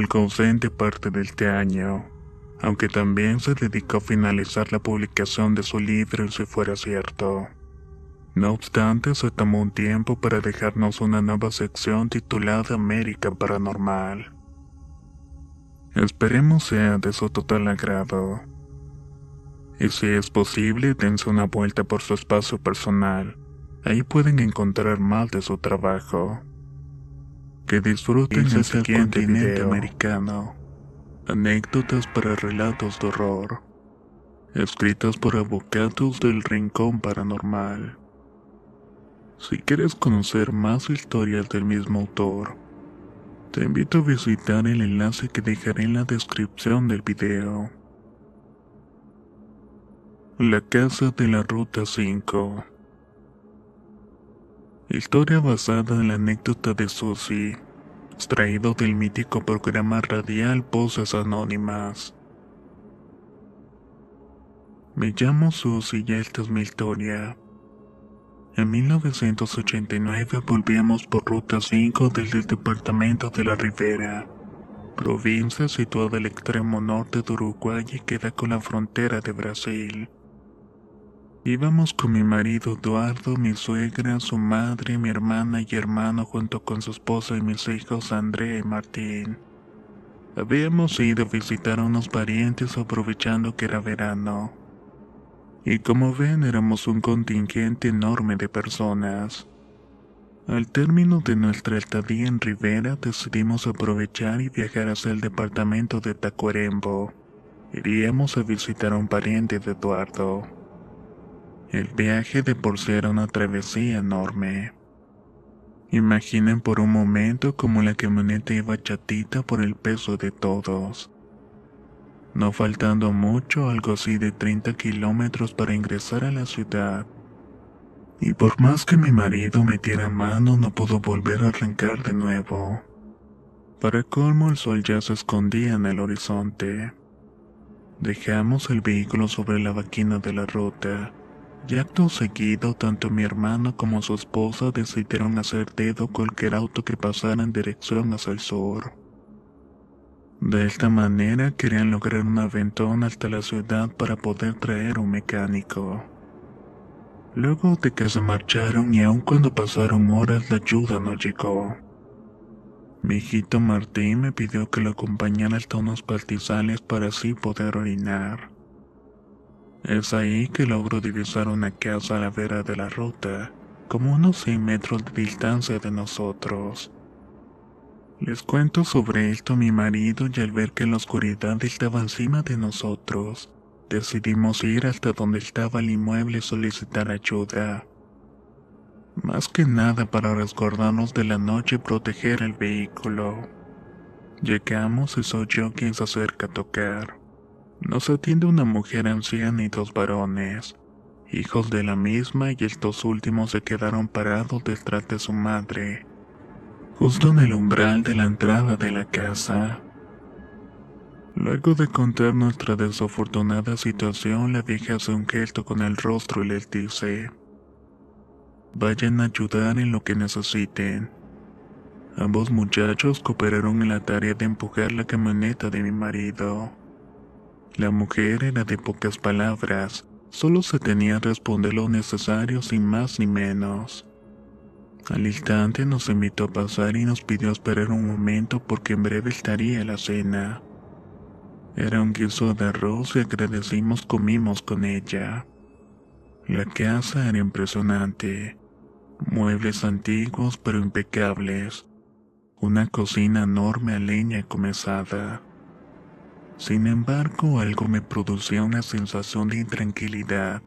algo ausente parte de este año, aunque también se dedicó a finalizar la publicación de su libro si fuera cierto. No obstante, se tomó un tiempo para dejarnos una nueva sección titulada América Paranormal. Esperemos sea de su total agrado. Y si es posible, dense una vuelta por su espacio personal. Ahí pueden encontrar más de su trabajo. Que disfruten el siguiente video americano. Anécdotas para relatos de horror. Escritas por avocados del Rincón Paranormal. Si quieres conocer más historias del mismo autor, te invito a visitar el enlace que dejaré en la descripción del video. La casa de la Ruta 5. Historia basada en la anécdota de Susie, extraído del mítico programa radial Voces Anónimas. Me llamo Susie y esta es mi historia. En 1989 volvíamos por Ruta 5 desde el departamento de La Ribera, provincia situada al extremo norte de Uruguay y queda con la frontera de Brasil. Íbamos con mi marido Eduardo, mi suegra, su madre, mi hermana y hermano junto con su esposa y mis hijos Andrea y Martín. Habíamos ido a visitar a unos parientes aprovechando que era verano. Y como ven, éramos un contingente enorme de personas. Al término de nuestra estadía en Rivera, decidimos aprovechar y viajar hacia el departamento de Tacuarembó. Iríamos a visitar a un pariente de Eduardo. El viaje de por sí era una travesía enorme. Imaginen por un momento cómo la camioneta iba chatita por el peso de todos. No faltando mucho, algo así de 30 kilómetros para ingresar a la ciudad. Y por más que mi marido metiera mano, no pudo volver a arrancar de nuevo. Para colmo, el sol ya se escondía en el horizonte. Dejamos el vehículo sobre la banquina de la ruta. Y acto seguido, tanto mi hermano como su esposa decidieron hacer dedo cualquier auto que pasara en dirección hacia el sur. De esta manera querían lograr un aventón hasta la ciudad para poder traer un mecánico. Luego de que se marcharon y aun cuando pasaron horas la ayuda no llegó. Mi hijito Martín me pidió que lo acompañara hasta unos pastizales para así poder orinar. Es ahí que logro divisar una casa a la vera de la ruta, como unos 100 metros de distancia de nosotros. Les cuento sobre esto a mi marido y al ver que la oscuridad estaba encima de nosotros, decidimos ir hasta donde estaba el inmueble y solicitar ayuda. Más que nada para resguardarnos de la noche y proteger el vehículo. Llegamos y soy yo quien se acerca a tocar. Nos atiende una mujer anciana y dos varones, hijos de la misma, y estos últimos se quedaron parados detrás de su madre, justo en el umbral de la entrada de la casa. Luego de contar nuestra desafortunada situación, la vieja hace un gesto con el rostro y les dice: vayan a ayudar en lo que necesiten. Ambos muchachos cooperaron en la tarea de empujar la camioneta de mi marido. La mujer era de pocas palabras, solo se tenía a responder lo necesario sin más ni menos. Al instante nos invitó a pasar y nos pidió esperar un momento porque en breve estaría la cena. Era un guiso de arroz y agradecimos comimos con ella. La casa era impresionante, muebles antiguos pero impecables, una cocina enorme a leña comenzada. Sin embargo, algo me producía una sensación de intranquilidad,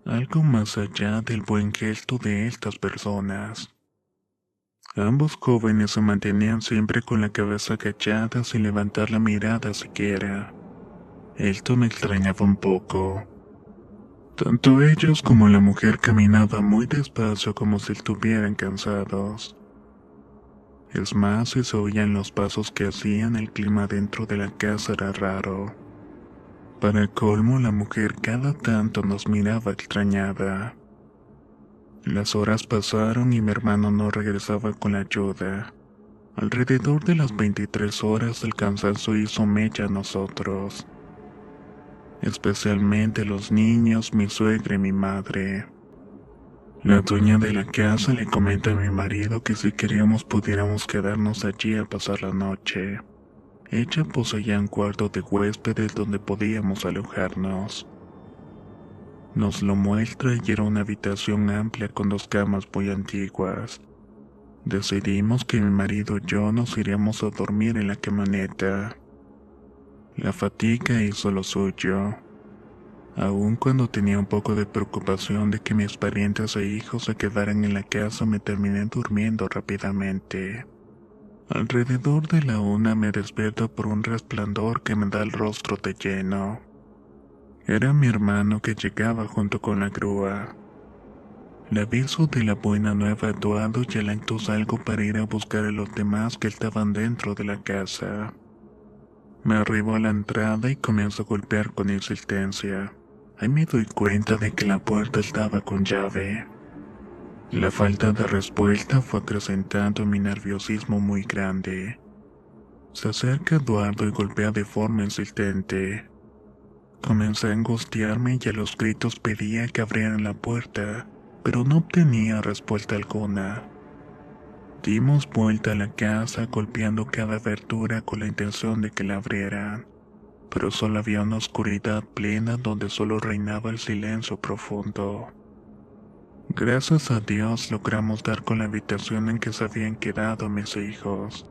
algo más allá del buen gesto de estas personas. Ambos jóvenes se mantenían siempre con la cabeza agachada sin levantar la mirada siquiera. Esto me extrañaba un poco. Tanto ellos como la mujer caminaban muy despacio como si estuvieran cansados. Es más, si se oían los pasos que hacían, el clima dentro de la casa era raro. Para colmo, la mujer cada tanto nos miraba extrañada. Las horas pasaron y mi hermano no regresaba con la ayuda. Alrededor de las 23 horas el cansancio hizo mecha a nosotros, especialmente los niños, mi suegra y mi madre. La dueña de la casa le comenta a mi marido que si queríamos pudiéramos quedarnos allí a pasar la noche. Ella poseía un cuarto de huéspedes donde podíamos alojarnos. Nos lo muestra y era una habitación amplia con 2 camas muy antiguas. Decidimos que mi marido y yo nos iríamos a dormir en la camioneta. La fatiga hizo lo suyo. Aun cuando tenía un poco de preocupación de que mis parientes e hijos se quedaran en la casa, me terminé durmiendo rápidamente. Alrededor de la 1 me despierto por un resplandor que me da el rostro de lleno. Era mi hermano que llegaba junto con la grúa. Le aviso de la buena nueva a Eduardo y al acto salgo para ir a buscar a los demás que estaban dentro de la casa. Me arribo a la entrada y comienzo a golpear con insistencia. Ahí me doy cuenta de que la puerta estaba con llave. La falta de respuesta fue acrecentando mi nerviosismo muy grande. Se acerca Eduardo y golpea de forma insistente. Comencé a angustiarme y a los gritos pedía que abrieran la puerta, pero no obtenía respuesta alguna. Dimos vuelta a la casa golpeando cada abertura con la intención de que la abrieran, pero solo había una oscuridad plena donde solo reinaba el silencio profundo. Gracias a Dios logramos dar con la habitación en que se habían quedado mis hijos.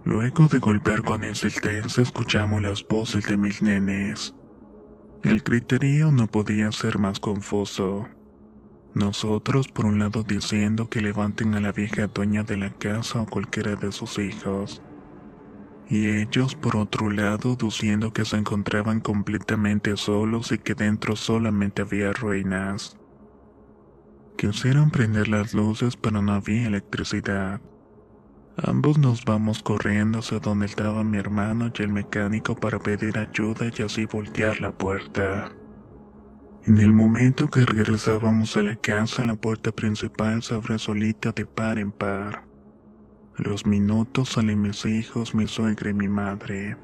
Luego de golpear con insistencia escuchamos las voces de mis nenes. El griterío no podía ser más confuso. Nosotros por un lado diciendo que levanten a la vieja dueña de la casa o cualquiera de sus hijos, y ellos por otro lado diciendo que se encontraban completamente solos y que dentro solamente había ruinas. Quisieron prender las luces pero no había electricidad. Ambos nos vamos corriendo hacia donde estaba mi hermano y el mecánico para pedir ayuda y así voltear la puerta. En el momento que regresábamos a la casa, la puerta principal se abre solita de par en par. A los minutos salen mis hijos, mi suegra y mi madre.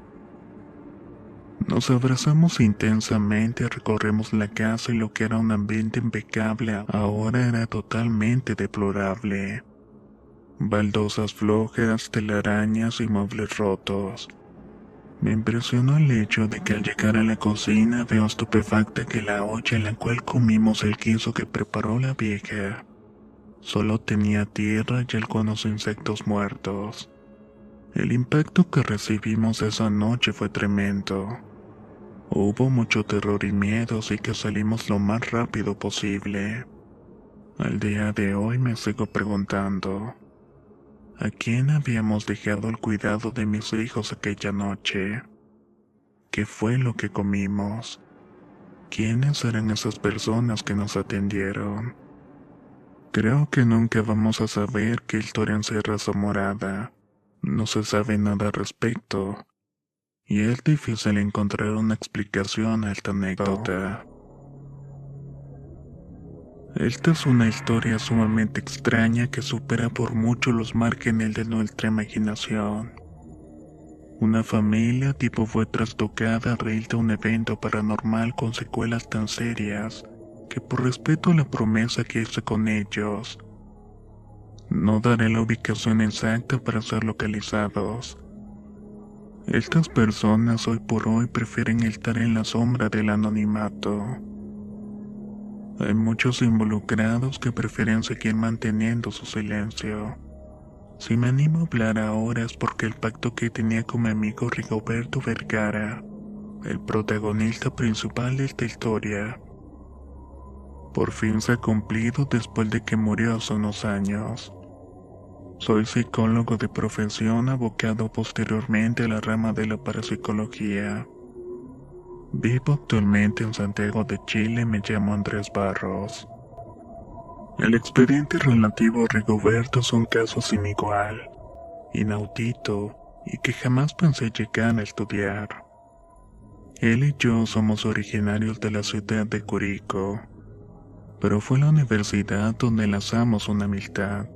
Nos abrazamos intensamente, recorremos la casa y lo que era un ambiente impecable ahora era totalmente deplorable. Baldosas flojas, telarañas y muebles rotos. Me impresionó el hecho de que al llegar a la cocina veo estupefacta que la olla en la cual comimos el guiso que preparó la vieja solo tenía tierra y algunos insectos muertos. El impacto que recibimos esa noche fue tremendo. Hubo mucho terror y miedo, así que salimos lo más rápido posible. Al día de hoy me sigo preguntando, ¿a quién habíamos dejado el cuidado de mis hijos aquella noche? ¿Qué fue lo que comimos? ¿Quiénes eran esas personas que nos atendieron? Creo que nunca vamos a saber qué historia encierra esa morada. No se sabe nada al respecto, y es difícil encontrar una explicación a esta anécdota. Esta es una historia sumamente extraña que supera por mucho los márgenes de nuestra imaginación. Una familia tipo fue trastocada a raíz de un evento paranormal con secuelas tan serias que por respeto a la promesa que hice con ellos, no daré la ubicación exacta para ser localizados. Estas personas hoy por hoy prefieren estar en la sombra del anonimato. Hay muchos involucrados que prefieren seguir manteniendo su silencio. Si me animo a hablar ahora es porque el pacto que tenía con mi amigo Rigoberto Vergara, el protagonista principal de esta historia, por fin se ha cumplido después de que murió hace unos años. Soy psicólogo de profesión, abocado posteriormente a la rama de la parapsicología. Vivo actualmente en Santiago de Chile, me llamo Andrés Barros. El expediente relativo a Rigoberto es un caso sin igual, inaudito y que jamás pensé llegar a estudiar. Él y yo somos originarios de la ciudad de Curicó, pero fue en la universidad donde enlazamos una amistad.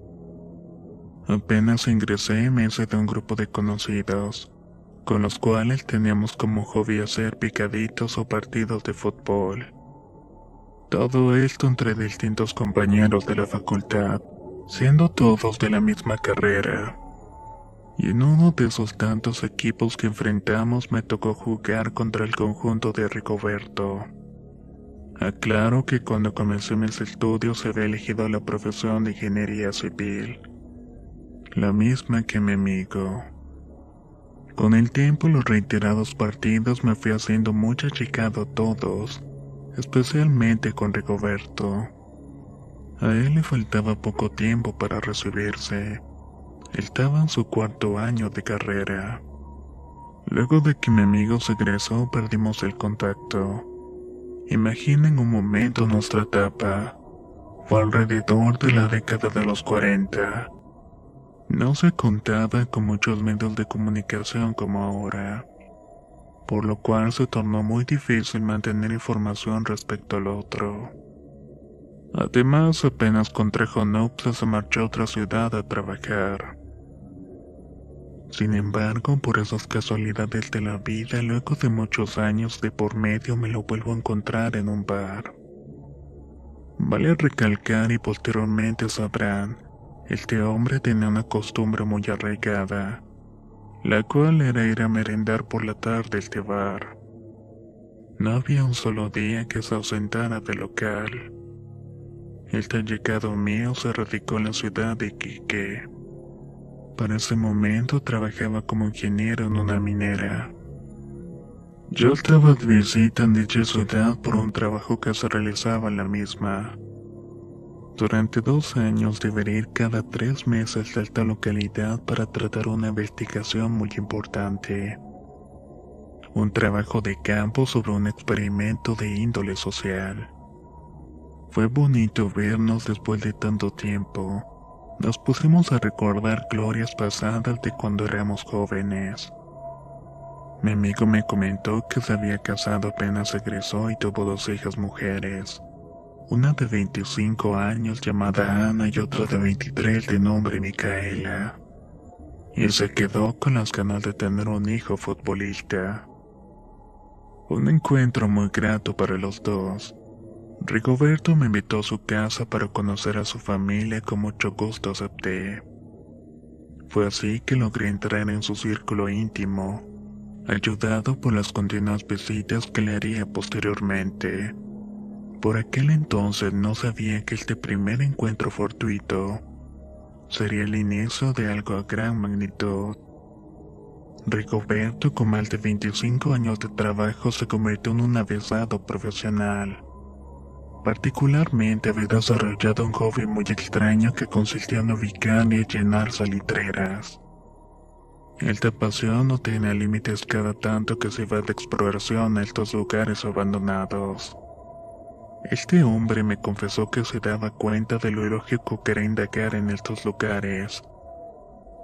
Apenas ingresé me hice de un grupo de conocidos, con los cuales teníamos como hobby hacer picaditos o partidos de fútbol. Todo esto entre distintos compañeros de la facultad, siendo todos de la misma carrera. Y en uno de esos tantos equipos que enfrentamos me tocó jugar contra el conjunto de Rigoberto. Aclaro que cuando comencé mis estudios había elegido la profesión de ingeniería civil, la misma que mi amigo. Con el tiempo y los reiterados partidos me fui haciendo mucha chicado a todos, especialmente con Rigoberto. A él le faltaba poco tiempo para recibirse. Él estaba en su cuarto año de carrera. Luego de que mi amigo se egresó, perdimos el contacto. Imaginen un momento nuestra etapa. Fue alrededor de la década de los 40. No se contaba con muchos medios de comunicación como ahora, por lo cual se tornó muy difícil mantener información respecto al otro. Además, apenas contrajo nupcias se marchó a otra ciudad a trabajar. Sin embargo, por esas casualidades de la vida, luego de muchos años de por medio me lo vuelvo a encontrar en un bar. Vale recalcar y posteriormente sabrán, este hombre tenía una costumbre muy arraigada, la cual era ir a merendar por la tarde a este bar. No había un solo día que se ausentara del local. El tan llegado mío se radicó en la ciudad de Iquique. Para ese momento trabajaba como ingeniero en una minera. Yo estaba de visita en dicha ciudad por un trabajo que se realizaba en la misma. Durante 2 años debería ir cada 3 meses a esta localidad para tratar una investigación muy importante. Un trabajo de campo sobre un experimento de índole social. Fue bonito vernos después de tanto tiempo. Nos pusimos a recordar glorias pasadas de cuando éramos jóvenes. Mi amigo me comentó que se había casado apenas egresó y tuvo 2 hijas mujeres. Una de 25 años llamada Ana y otra de 23 de nombre Micaela. Y se quedó con las ganas de tener un hijo futbolista. Un encuentro muy grato para los dos. Rigoberto me invitó a su casa para conocer a su familia y con mucho gusto acepté. Fue así que logré entrar en su círculo íntimo, ayudado por las continuas visitas que le haría posteriormente. Por aquel entonces no sabía que este primer encuentro fortuito sería el inicio de algo a gran magnitud. Rigoberto, con más de 25 años de trabajo, se convirtió en un avisado profesional. Particularmente había desarrollado un hobby muy extraño que consistía en ubicar y llenar salitreras. Esta pasión no tenía límites cada tanto que se iba de exploración a estos lugares abandonados. Este hombre me confesó que se daba cuenta de lo ilógico que era indagar en estos lugares,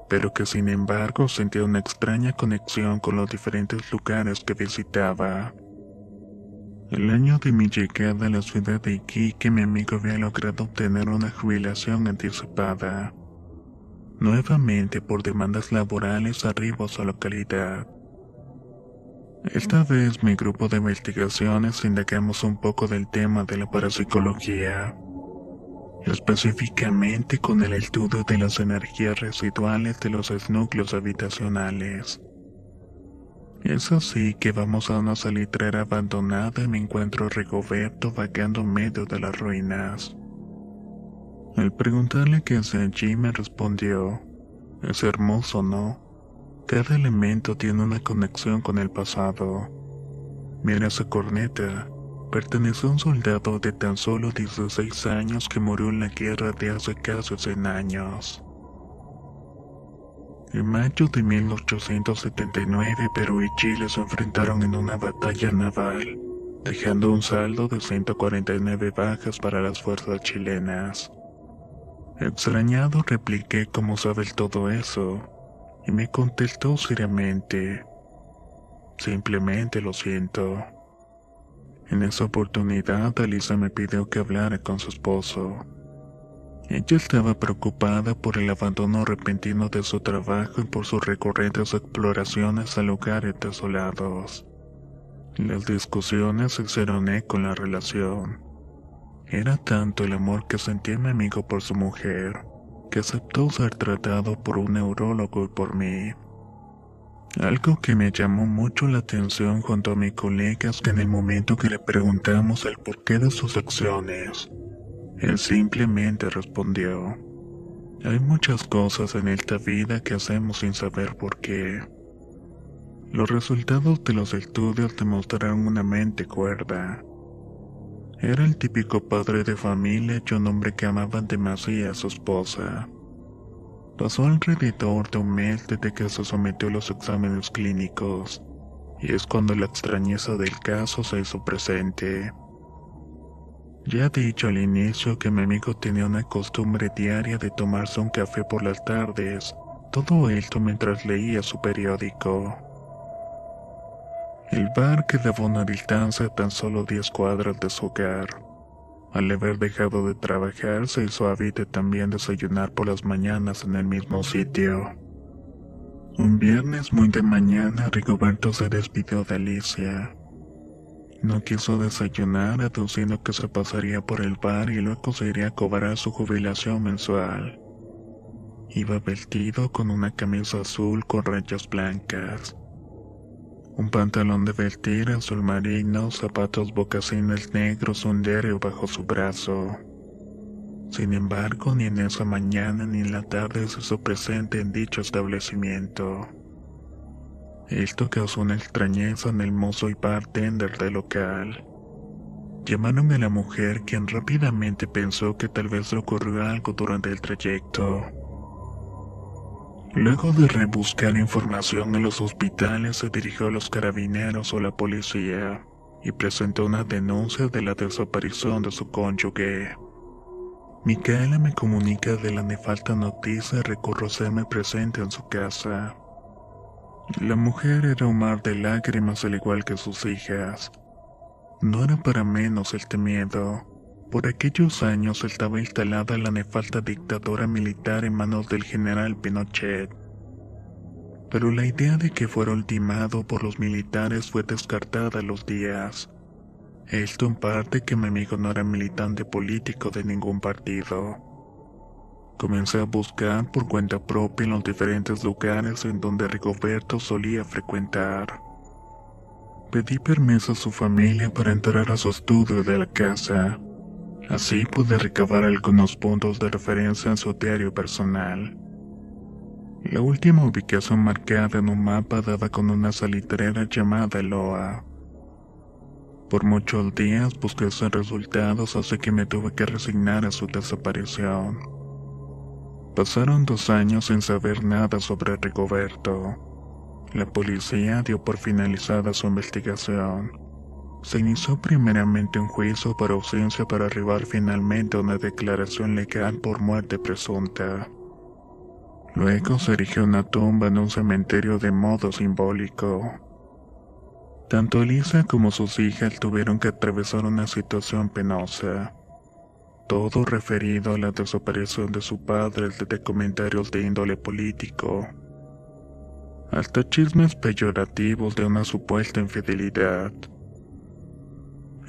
pero que sin embargo sentía una extraña conexión con los diferentes lugares que visitaba. El año de mi llegada a la ciudad de Iquique, mi amigo había logrado obtener una jubilación anticipada. Nuevamente por demandas laborales arriba a su localidad. Esta vez mi grupo de investigaciones indagamos un poco del tema de la parapsicología, específicamente con el estudio de las energías residuales de los núcleos habitacionales. Es así que vamos a una salitrera abandonada y me encuentro a Rigoberto vagando en medio de las ruinas. Al preguntarle qué hace allí me respondió, es hermoso, ¿no? Cada elemento tiene una conexión con el pasado. Mira esa corneta, perteneció a un soldado de tan solo 16 años que murió en la guerra de hace casi 100 años. En mayo de 1879, Perú y Chile se enfrentaron en una batalla naval, dejando un saldo de 149 bajas para las fuerzas chilenas. Extrañado repliqué cómo sabes todo eso, y me contestó seriamente, simplemente lo siento. En esa oportunidad, Alisa me pidió que hablara con su esposo. Ella estaba preocupada por el abandono repentino de su trabajo y por sus recurrentes exploraciones a lugares desolados. Las discusiones se hicieron eco en la relación. Era tanto el amor que sentía mi amigo por su mujer, que aceptó ser tratado por un neurólogo y por mí. Algo que me llamó mucho la atención junto a mis colegas que en el momento que le preguntamos el porqué de sus acciones, él simplemente respondió: hay muchas cosas en esta vida que hacemos sin saber por qué. Los resultados de los estudios demostraron una mente cuerda. Era el típico padre de familia y un hombre que amaba demasiado a su esposa. Pasó alrededor de un mes desde que se sometió a los exámenes clínicos, y es cuando la extrañeza del caso se hizo presente. Ya he dicho al inicio que mi amigo tenía una costumbre diaria de tomarse un café por las tardes, todo esto mientras leía su periódico. El bar quedaba a una distancia de tan solo 10 cuadras de su hogar. Al haber dejado de trabajar, se hizo hábito también desayunar por las mañanas en el mismo sitio. Un viernes muy de mañana, Rigoberto se despidió de Alicia. No quiso desayunar, aduciendo que se pasaría por el bar y luego se iría a cobrar su jubilación mensual. Iba vestido con una camisa azul con rayas blancas, un pantalón de vestir azul marino, zapatos mocasines negros, un diario bajo su brazo. Sin embargo, ni en esa mañana ni en la tarde se hizo presente en dicho establecimiento. Esto causó una extrañeza en el mozo y bartender del local. Llamaron a la mujer, quien rápidamente pensó que tal vez le ocurrió algo durante el trayecto. Luego de rebuscar información en los hospitales, se dirigió a los carabineros o la policía y presentó una denuncia de la desaparición de su cónyuge. Micaela me comunica de la nefasta noticia y recurrió a hacerme presente en su casa. La mujer era un mar de lágrimas al igual que sus hijas. No era para menos el miedo. Por aquellos años estaba instalada la nefasta dictadura militar en manos del general Pinochet. Pero la idea de que fuera ultimado por los militares fue descartada a los días. Esto en parte que mi amigo no era militante político de ningún partido. Comencé a buscar por cuenta propia en los diferentes lugares en donde Rigoberto solía frecuentar. Pedí permiso a su familia para entrar a su estudio de la casa. Así pude recabar algunos puntos de referencia en su diario personal. La última ubicación marcada en un mapa daba con una salitrera llamada Eloa. Por muchos días busqué sus resultados, así que me tuve que resignar a su desaparición. Pasaron 2 años sin saber nada sobre Rigoberto. La policía dio por finalizada su investigación. Se inició primeramente un juicio por ausencia para arribar finalmente a una declaración legal por muerte presunta. Luego se erigió una tumba en un cementerio de modo simbólico. Tanto Elisa como sus hijas tuvieron que atravesar una situación penosa. Todo referido a la desaparición de su padre desde comentarios de índole político, hasta chismes peyorativos de una supuesta infidelidad.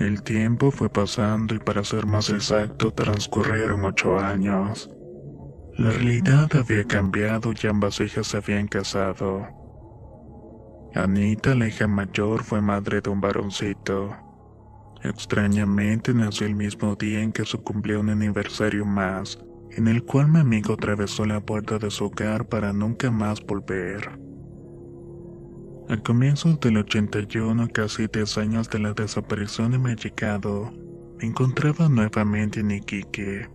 El tiempo fue pasando y, para ser más exacto, transcurrieron 8 años. La realidad había cambiado y ambas hijas se habían casado. Anita, la hija mayor, fue madre de un varoncito. Extrañamente nació el mismo día en que se cumplió un aniversario más, en el cual mi amigo atravesó la puerta de su hogar para nunca más volver. A comienzos del 81, casi 10 años de la desaparición de mi llegado, me encontraba nuevamente en Iquique.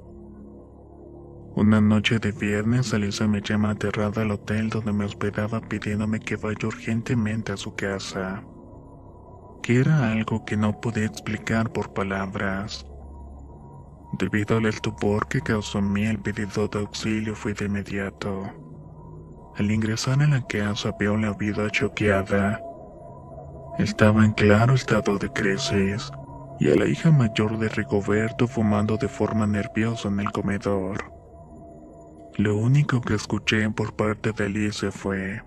Una noche de viernes, Alicia me llama aterrada al hotel donde me hospedaba pidiéndome que vaya urgentemente a su casa, que era algo que no podía explicar por palabras. Debido al estupor que causó en mí el pedido de auxilio, fui de inmediato. Al ingresar en la casa vio la vida choqueada. Estaba en claro estado de crisis, y a la hija mayor de Rigoberto fumando de forma nerviosa en el comedor. Lo único que escuché por parte de Alicia fue: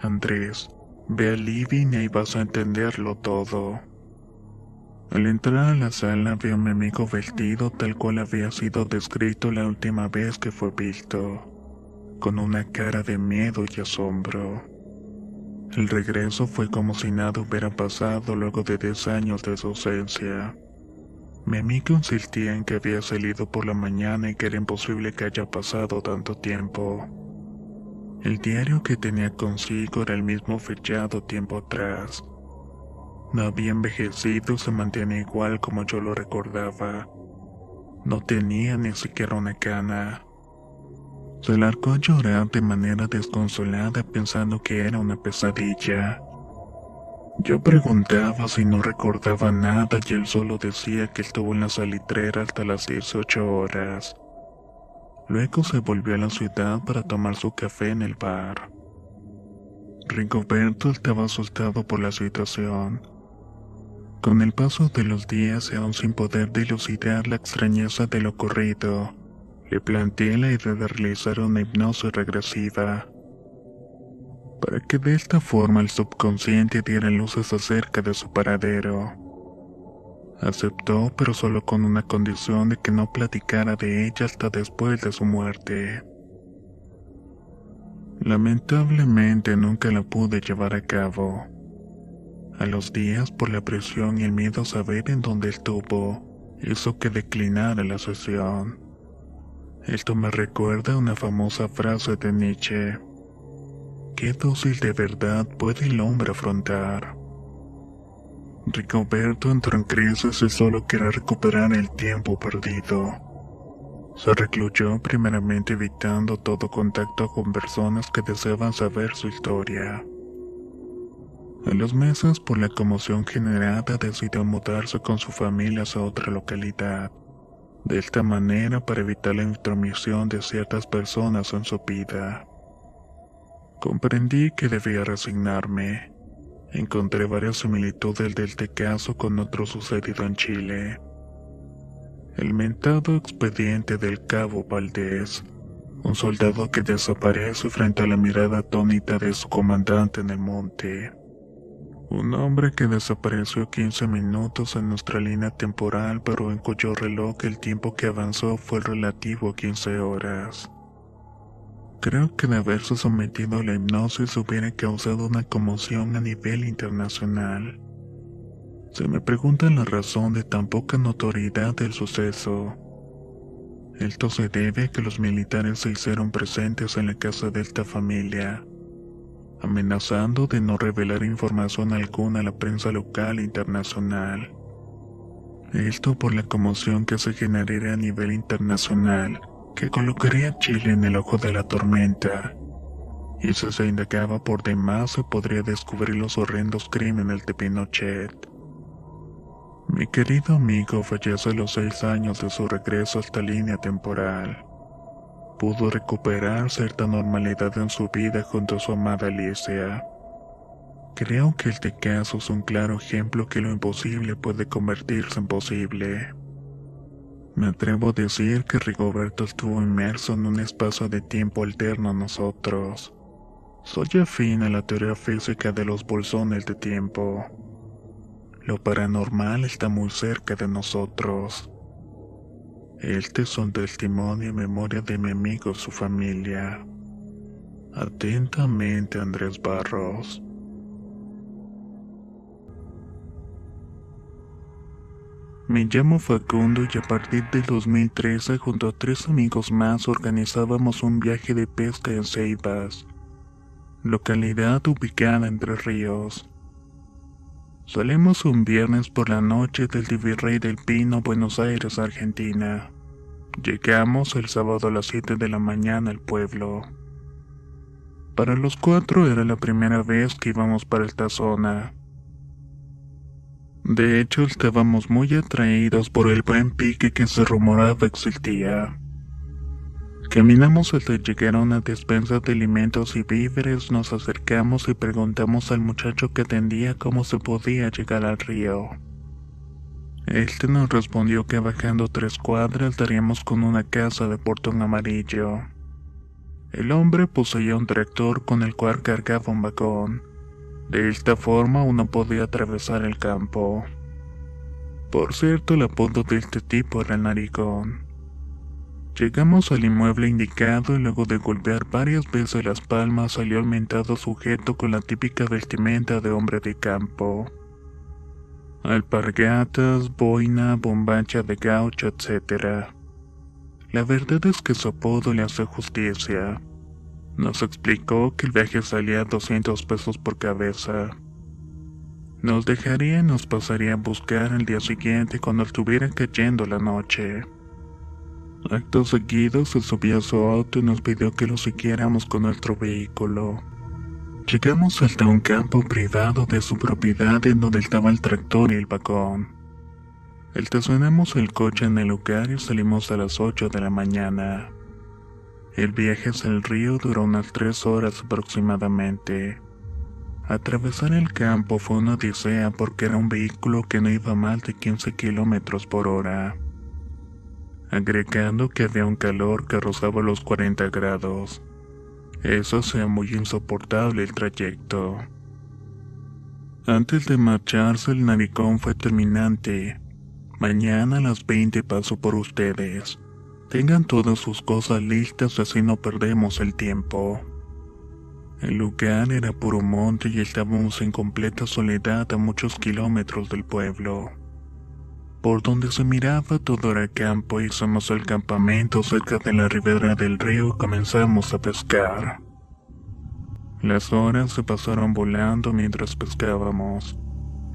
Andrés, ve al living y ahí vas a entenderlo todo. Al entrar a la sala vi a mi amigo vestido tal cual había sido descrito la última vez que fue visto, con una cara de miedo y asombro. El regreso fue como si nada hubiera pasado luego de 10 años de su ausencia. Mi amigo insistía en que había salido por la mañana y que era imposible que haya pasado tanto tiempo. El diario que tenía consigo era el mismo fechado tiempo atrás. No había envejecido y se mantenía igual como yo lo recordaba. No tenía ni siquiera una cana. Se largó a llorar de manera desconsolada pensando que era una pesadilla. Yo preguntaba si no recordaba nada y él solo decía que estuvo en la salitrera hasta las 18 horas. Luego se volvió a la ciudad para tomar su café en el bar. Rigoberto estaba asustado por la situación. Con el paso de los días y aún sin poder dilucidar la extrañeza de lo ocurrido, le planteé la idea de realizar una hipnosis regresiva, para que de esta forma el subconsciente diera luces acerca de su paradero. Aceptó, pero solo con una condición de que no platicara de ella hasta después de su muerte. Lamentablemente nunca la pude llevar a cabo. A los días, por la presión y el miedo a saber en dónde estuvo, hizo que declinara la sesión. Esto me recuerda a una famosa frase de Nietzsche: ¿qué dosis de verdad puede el hombre afrontar? Rigoberto entró en crisis y solo quería recuperar el tiempo perdido. Se recluyó primeramente evitando todo contacto con personas que deseaban saber su historia. A los meses, por la conmoción generada, decidió mudarse con su familia a otra localidad. De esta manera, para evitar la intromisión de ciertas personas en su vida. Comprendí que debía resignarme. Encontré varias similitudes de este caso con otro sucedido en Chile. El mentado expediente del Cabo Valdés, un soldado que desaparece frente a la mirada atónita de su comandante en el monte. Un hombre que desapareció 15 minutos en nuestra línea temporal, pero en cuyo reloj el tiempo que avanzó fue relativo a 15 horas. Creo que de haberse sometido a la hipnosis hubiera causado una conmoción a nivel internacional. Se me pregunta la razón de tan poca notoriedad del suceso. Esto se debe a que los militares se hicieron presentes en la casa de esta familia, amenazando de no revelar información alguna a la prensa local e internacional. Esto por la conmoción que se generaría a nivel internacional, que colocaría a Chile en el ojo de la tormenta. Y si se indagaba por demás, se podría descubrir los horrendos crímenes de Pinochet. Mi querido amigo fallece a los 6 años de su regreso a esta línea temporal. Pudo recuperar cierta normalidad en su vida junto a su amada Alicia. Creo que este caso es un claro ejemplo que lo imposible puede convertirse en posible. Me atrevo a decir que Rigoberto estuvo inmerso en un espacio de tiempo alterno a nosotros. Soy afín a la teoría física de los bolsones de tiempo. Lo paranormal está muy cerca de nosotros. Este es un testimonio en memoria de mi amigo y su familia. Atentamente, Andrés Barros. Me llamo Facundo y a partir del 2013 junto a 3 amigos más organizábamos un viaje de pesca en Ceibas, localidad ubicada en Entre Ríos. Salimos un viernes por la noche del Virrey del Pino, Buenos Aires, Argentina. Llegamos el sábado a las 7 de la mañana al pueblo. Para los 4 era la primera vez que íbamos para esta zona. De hecho, estábamos muy atraídos por el buen pique que se rumoraba existía. Caminamos hasta llegar a una despensa de alimentos y víveres, nos acercamos y preguntamos al muchacho que atendía cómo se podía llegar al río. Este nos respondió que bajando 3 cuadras daríamos con una casa de portón amarillo. El hombre poseía un tractor con el cual cargaba un vagón. De esta forma uno podía atravesar el campo. Por cierto, el apodo de este tipo era el narigón. Llegamos al inmueble indicado y luego de golpear varias veces las palmas salió el mentado sujeto con la típica vestimenta de hombre de campo. Alpargatas, boina, bombacha de gaucho, etc. La verdad es que su apodo le hace justicia. Nos explicó que el viaje salía a 200 pesos por cabeza. Nos dejaría y nos pasaría a buscar al día siguiente cuando estuviera cayendo la noche. Acto seguido se subió a su auto y nos pidió que lo siguiéramos con nuestro vehículo. Llegamos hasta un campo privado de su propiedad en donde estaba el tractor y el vagón. Estacionamos el coche en el lugar y salimos a las 8 de la mañana. El viaje hacia el río duró unas 3 horas aproximadamente. Atravesar el campo fue una odisea porque era un vehículo que no iba a más de 15 kilómetros por hora. Agregando que había un calor que rozaba los 40 grados. Eso hacía muy insoportable el trayecto. Antes de marcharse, el naricón fue terminante. Mañana a las 20 paso por ustedes. Tengan todas sus cosas listas, así no perdemos el tiempo. El lugar era puro monte y estábamos en completa soledad a muchos kilómetros del pueblo. Por donde se miraba todo era campo y hicimos el campamento cerca de la ribera del río y comenzamos a pescar. Las horas se pasaron volando mientras pescábamos.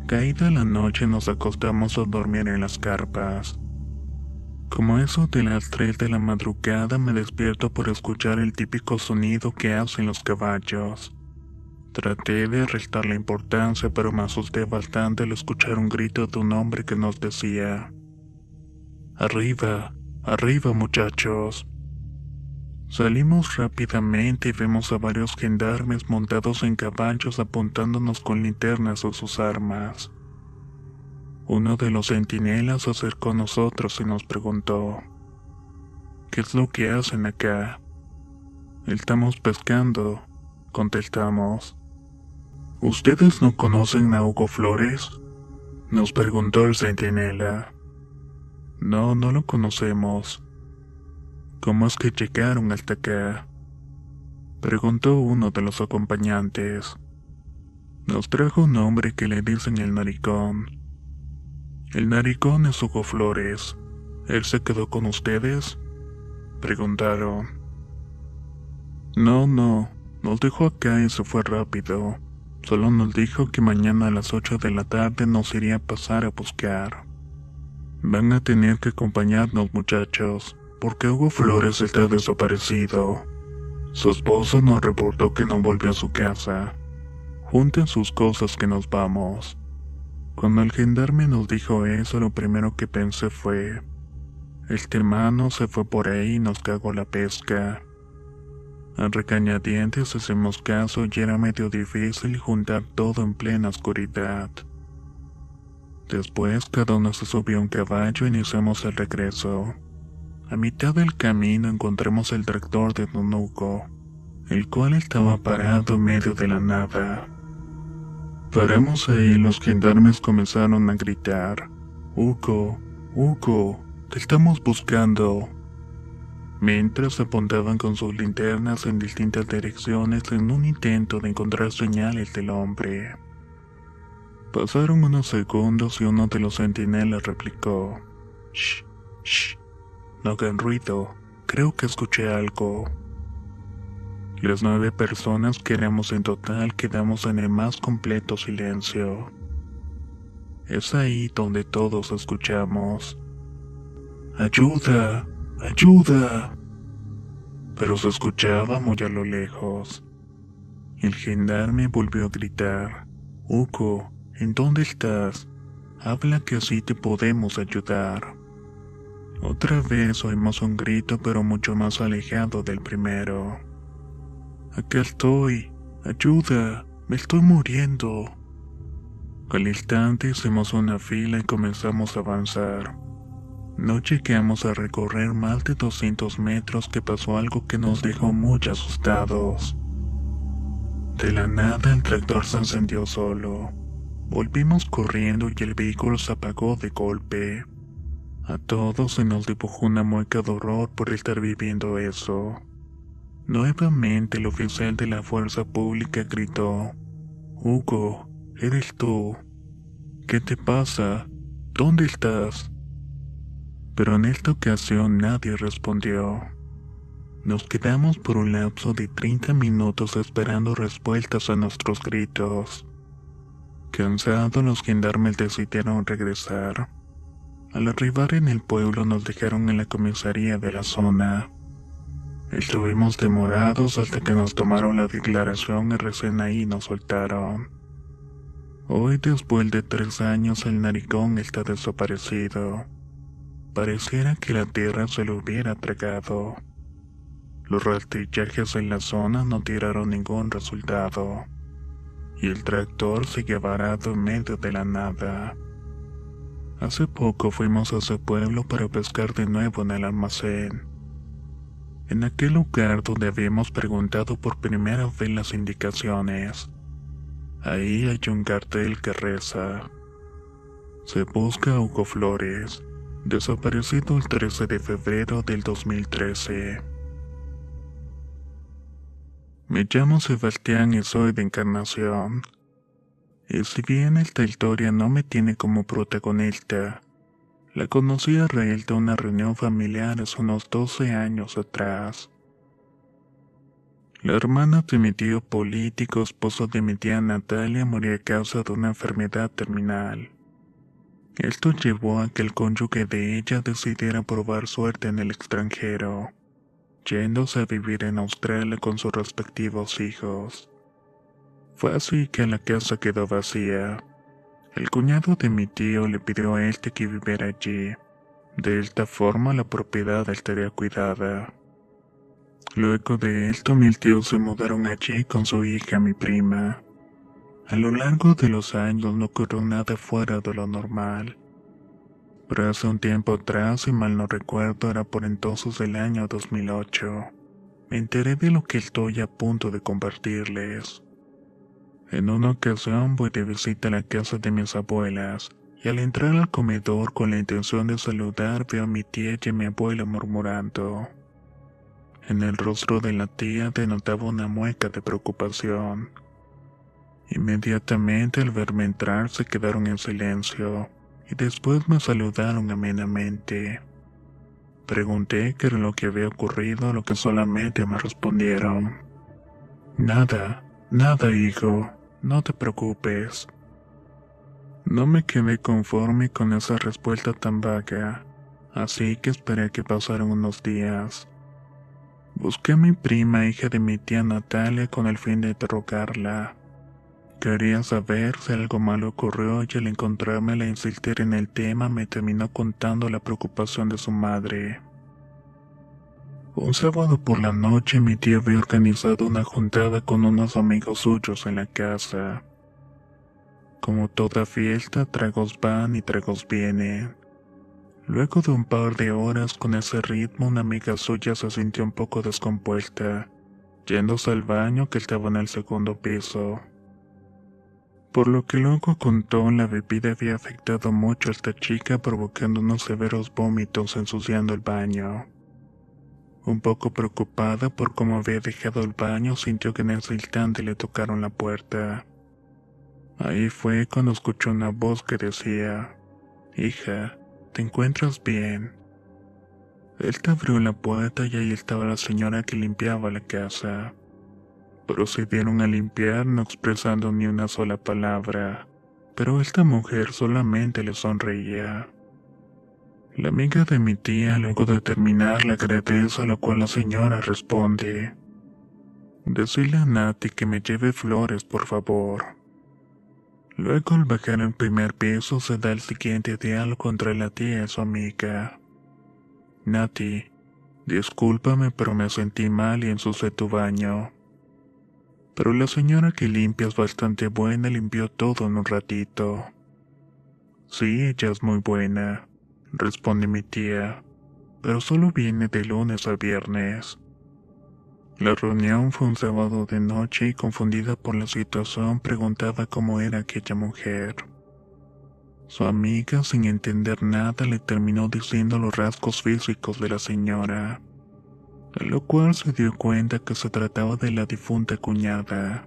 Caída la noche nos acostamos a dormir en las carpas. Como eso de las 3 de la madrugada me despierto por escuchar el típico sonido que hacen los caballos. Traté de restarle importancia, pero me asusté bastante al escuchar un grito de un hombre que nos decía: "Arriba, arriba muchachos". Salimos rápidamente y vemos a varios gendarmes montados en caballos apuntándonos con linternas o sus armas. Uno de los centinelas se acercó a nosotros y nos preguntó: "¿Qué es lo que hacen acá?". "Estamos pescando", contestamos. "¿Ustedes no conocen a Hugo Flores?", nos preguntó el centinela. "No, no lo conocemos". "¿Cómo es que llegaron hasta acá?", preguntó uno de los acompañantes. "Nos trajo un hombre que le dicen el naricón". "El naricón es Hugo Flores. ¿Él se quedó con ustedes?", preguntaron. No, nos dejó acá y se fue rápido. Solo nos dijo que mañana a las 8 de la tarde nos iría a pasar a buscar. Van a tener que acompañarnos, muchachos, porque Hugo Flores está desaparecido. Su esposa nos reportó que no volvió a su casa. Junten sus cosas que nos vamos. Cuando el gendarme nos dijo eso, lo primero que pensé fue: este hermano se fue por ahí y nos cagó la pesca. A regañadientes hicimos caso y era medio difícil juntar todo en plena oscuridad. Después cada uno se subió a un caballo e iniciamos el regreso. A mitad del camino encontramos el tractor de Don Hugo, el cual estaba parado en medio de la nada. Paramos ahí y los gendarmes comenzaron a gritar: "Hugo, Hugo, te estamos buscando", mientras apuntaban con sus linternas en distintas direcciones en un intento de encontrar señales del hombre. Pasaron unos segundos y uno de los centinelas replicó: "Shh, shh, no hagan ruido, creo que escuché algo". Las 9 personas que éramos en total quedamos en el más completo silencio. Es ahí donde todos escuchamos: "¡Ayuda! ¡Ayuda!". Pero se escuchaba muy a lo lejos. El gendarme volvió a gritar: "Hugo, ¿en dónde estás? Habla que así te podemos ayudar". Otra vez oímos un grito, pero mucho más alejado del primero: "Acá estoy, ayuda, me estoy muriendo". Al instante hicimos una fila y comenzamos a avanzar. No llegamos a recorrer más de 200 metros que pasó algo que nos dejó muy asustados. De la nada el tractor se encendió solo. Volvimos corriendo y el vehículo se apagó de golpe. A todos se nos dibujó una mueca de horror por estar viviendo eso. Nuevamente el oficial de la fuerza pública gritó: «Hugo, eres tú. ¿Qué te pasa? ¿Dónde estás?». Pero en esta ocasión nadie respondió. Nos quedamos por un lapso de 30 minutos esperando respuestas a nuestros gritos. Cansados, los gendarmes decidieron regresar. Al arribar en el pueblo nos dejaron en la comisaría de la zona. Estuvimos demorados hasta que nos tomaron la declaración y recién ahí nos soltaron. Hoy, después de 3 años, el naricón está desaparecido. Pareciera que la tierra se lo hubiera tragado. Los rastrillajes en la zona no tiraron ningún resultado, y el tractor sigue varado en medio de la nada. Hace poco fuimos a ese pueblo para pescar de nuevo en el almacén. En aquel lugar donde habíamos preguntado por primera vez las indicaciones. Ahí hay un cartel que reza: «Se busca a Hugo Flores, desaparecido el 13 de febrero del 2013». Me llamo Sebastián y soy de Encarnación. Y si bien esta historia no me tiene como protagonista, la conocí a raíz de una reunión familiar hace unos 12 años atrás. La hermana de mi tío político, esposo de mi tía Natalia, murió a causa de una enfermedad terminal. Esto llevó a que el cónyuge de ella decidiera probar suerte en el extranjero, yéndose a vivir en Australia con sus respectivos hijos. Fue así que la casa quedó vacía. El cuñado de mi tío le pidió a este que viviera allí. De esta forma la propiedad estaría cuidada. Luego de esto, mis tíos se mudaron allí con su hija, mi prima. A lo largo de los años no ocurrió nada fuera de lo normal. Pero hace un tiempo atrás, si mal no recuerdo, era por entonces del año 2008, me enteré de lo que estoy a punto de compartirles. En una ocasión voy de visita a la casa de mis abuelas, y al entrar al comedor con la intención de saludar veo a mi tía y a mi abuela murmurando. En el rostro de la tía denotaba una mueca de preocupación. Inmediatamente al verme entrar se quedaron en silencio, y después me saludaron amenamente. Pregunté qué era lo que había ocurrido, a lo que solamente me respondieron: «Nada, nada, hijo, no te preocupes». No me quedé conforme con esa respuesta tan vaga, así que esperé a que pasaran unos días. Busqué a mi prima, hija de mi tía Natalia, con el fin de interrogarla. Quería saber si algo malo ocurrió y al encontrarme la insistir en el tema me terminó contando la preocupación de su madre. Un sábado por la noche mi tía había organizado una juntada con unos amigos suyos en la casa. Como toda fiesta, tragos van y tragos vienen. Luego de un par de horas con ese ritmo, una amiga suya se sintió un poco descompuesta, yéndose al baño que estaba en el segundo piso. Por lo que luego contó, la bebida había afectado mucho a esta chica, provocando unos severos vómitos ensuciando el baño. Un poco preocupada por cómo había dejado el baño, sintió que en ese instante le tocaron la puerta. Ahí fue cuando escuchó una voz que decía: «Hija, ¿te encuentras bien?». Él abrió la puerta y ahí estaba la señora que limpiaba la casa. Procedieron a limpiar, no expresando ni una sola palabra, pero esta mujer solamente le sonreía. La amiga de mi tía, luego de terminar, le agradece, a lo cual la señora responde: «Decirle a Nati que me lleve flores, por favor». Luego, al bajar al primer piso, se da el siguiente diálogo entre la tía y su amiga: «Nati, discúlpame, pero me sentí mal y ensucié tu baño». Pero la señora que limpia es bastante buena, limpió todo en un ratito. Sí, ella es muy buena, responde mi tía, pero solo viene de lunes a viernes. La reunión fue un sábado de noche y confundida por la situación preguntaba cómo era aquella mujer. Su amiga, sin entender nada, le terminó diciendo los rasgos físicos de la señora, a lo cual se dio cuenta que se trataba de la difunta cuñada.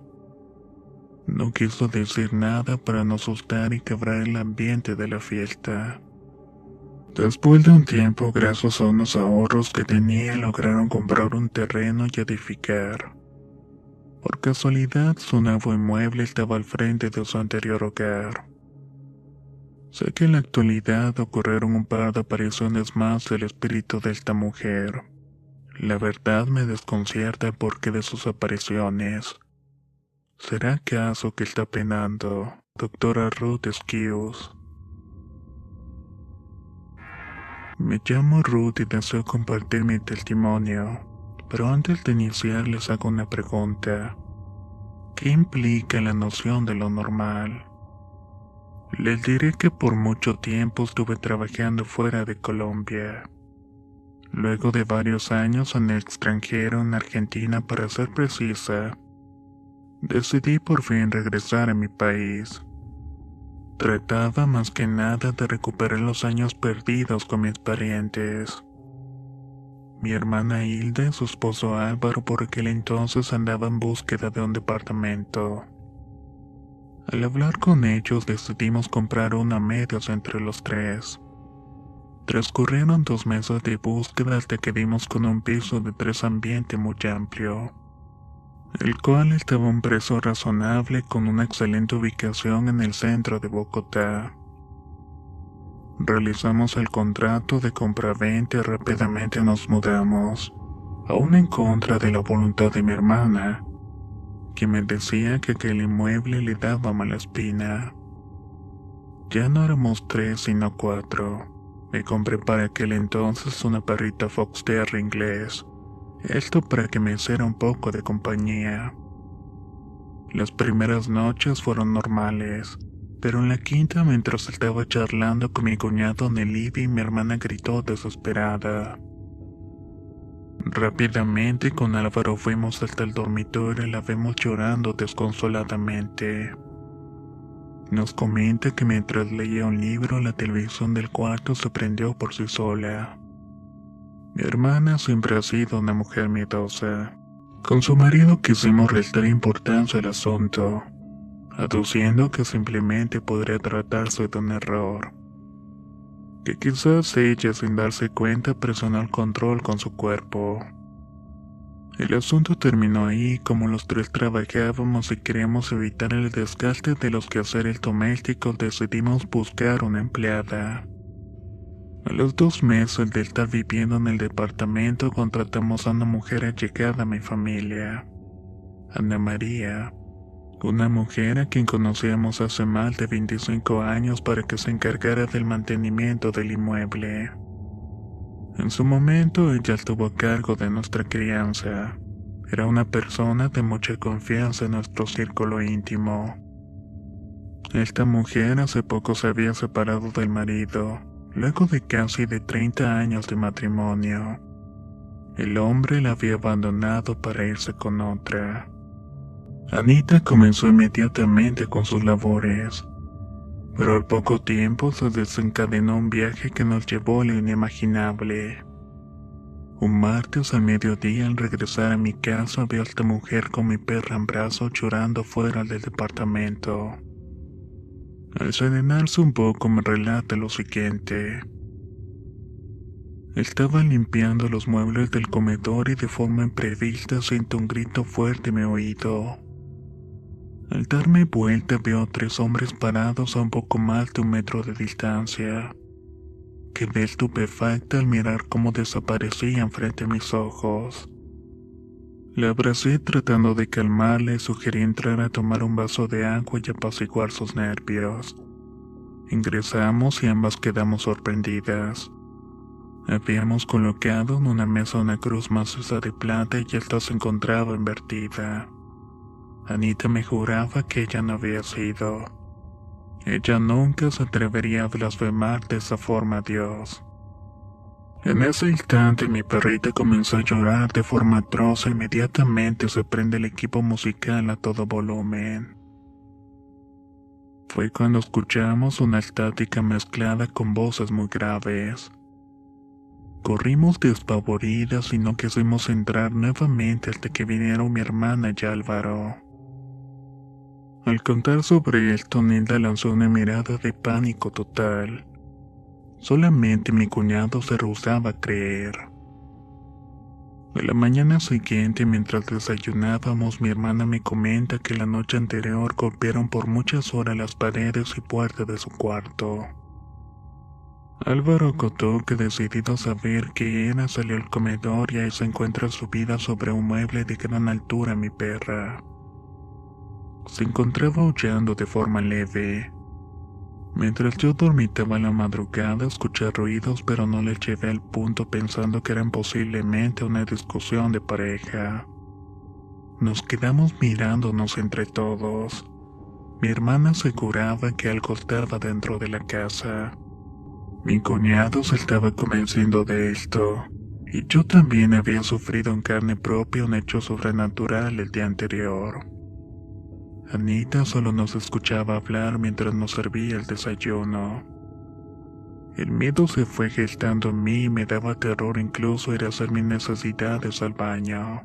No quiso decir nada para no asustar y quebrar el ambiente de la fiesta. Después de un tiempo, gracias a unos ahorros que tenía, lograron comprar un terreno y edificar. Por casualidad, su nuevo inmueble estaba al frente de su anterior hogar. Sé que en la actualidad ocurrieron un par de apariciones más del espíritu de esta mujer. La verdad me desconcierta el porqué de sus apariciones. ¿Será acaso que está penando? Doctora Ruth Skius. Me llamo Ruth y deseo compartir mi testimonio, pero antes de iniciar les hago una pregunta. ¿Qué implica la noción de lo normal? Les diré que por mucho tiempo estuve trabajando fuera de Colombia. Luego de varios años en el extranjero, en Argentina para ser precisa, decidí por fin regresar a mi país. Trataba más que nada de recuperar los años perdidos con mis parientes. Mi hermana Hilda y su esposo Álvaro por aquel entonces andaban en búsqueda de un departamento. Al hablar con ellos decidimos comprar una a medias entre los tres. Transcurrieron 2 meses de búsqueda hasta que dimos con un piso de 3 ambiente muy amplio, el cual estaba a un precio razonable con una excelente ubicación en el centro de Bogotá. Realizamos el contrato de compraventa y rápidamente nos mudamos, aún en contra de la voluntad de mi hermana, que me decía que aquel inmueble le daba mala espina. Ya no éramos 3 sino 4. Me compré para aquel entonces una perrita Fox Terrier inglés, esto para que me hiciera un poco de compañía. Las primeras noches fueron normales, pero en la quinta, mientras estaba charlando con mi cuñado en el living, mi hermana gritó desesperada. Rápidamente con Álvaro fuimos hasta el dormitorio y la vemos llorando desconsoladamente. Nos comenta que mientras leía un libro, la televisión del cuarto se prendió por sí sola. Mi hermana siempre ha sido una mujer miedosa. Con su marido quisimos restar importancia al asunto, aduciendo que simplemente podría tratarse de un error. Que quizás ella, sin darse cuenta, presionó el control con su cuerpo. El asunto terminó ahí, como los tres trabajábamos y queríamos evitar el desgaste de los quehaceres domésticos, decidimos buscar una empleada. A los 2 meses de estar viviendo en el departamento, contratamos a una mujer allegada a mi familia, Ana María, una mujer a quien conocíamos hace más de 25 años para que se encargara del mantenimiento del inmueble. En su momento ella estuvo a cargo de nuestra crianza. Era una persona de mucha confianza en nuestro círculo íntimo. Esta mujer hace poco se había separado del marido, luego de casi de 30 años de matrimonio. El hombre la había abandonado para irse con otra. Anita comenzó inmediatamente con sus labores, pero al poco tiempo se desencadenó un viaje que nos llevó a lo inimaginable. Un martes al mediodía, al regresar a mi casa, veo a esta mujer con mi perra en brazos llorando fuera del departamento. Al serenarse un poco me relata lo siguiente. Estaba limpiando los muebles del comedor y de forma imprevista siento un grito fuerte en mi oído. Al darme vuelta veo a 3 hombres parados a un poco más de 1 metro de distancia. Quedé estupefacta al mirar cómo desaparecían frente a mis ojos. La abracé tratando de calmarla y sugerí entrar a tomar un vaso de agua y apaciguar sus nervios. Ingresamos y ambas quedamos sorprendidas. Habíamos colocado en una mesa una cruz maciza de plata y esta se encontraba invertida. Anita me juraba que ella no había sido. Ella nunca se atrevería a blasfemar de esa forma a Dios. En ese instante mi perrita comenzó a llorar de forma atroz e inmediatamente se prende el equipo musical a todo volumen. Fue cuando escuchamos una estática mezclada con voces muy graves. Corrimos despavoridas y no quisimos entrar nuevamente hasta que vinieron mi hermana y Álvaro. Al contar sobre esto, Nilda lanzó una mirada de pánico total. Solamente mi cuñado se rehusaba a creer. A la mañana siguiente, mientras desayunábamos, mi hermana me comenta que la noche anterior golpearon por muchas horas las paredes y puertas de su cuarto. Álvaro contó que decidido a saber qué era, salió al comedor y ahí se encuentra subida sobre un mueble de gran altura mi perra. Se encontraba aullando de forma leve. Mientras yo dormitaba en la madrugada, escuché ruidos, pero no le llevé al punto pensando que eran posiblemente una discusión de pareja. Nos quedamos mirándonos entre todos. Mi hermana aseguraba que algo estaba dentro de la casa. Mi cuñado se estaba convenciendo de esto, y yo también había sufrido en carne propia un hecho sobrenatural el día anterior. Anita solo nos escuchaba hablar mientras nos servía el desayuno. El miedo se fue gestando en mí y me daba terror incluso ir a hacer mis necesidades al baño.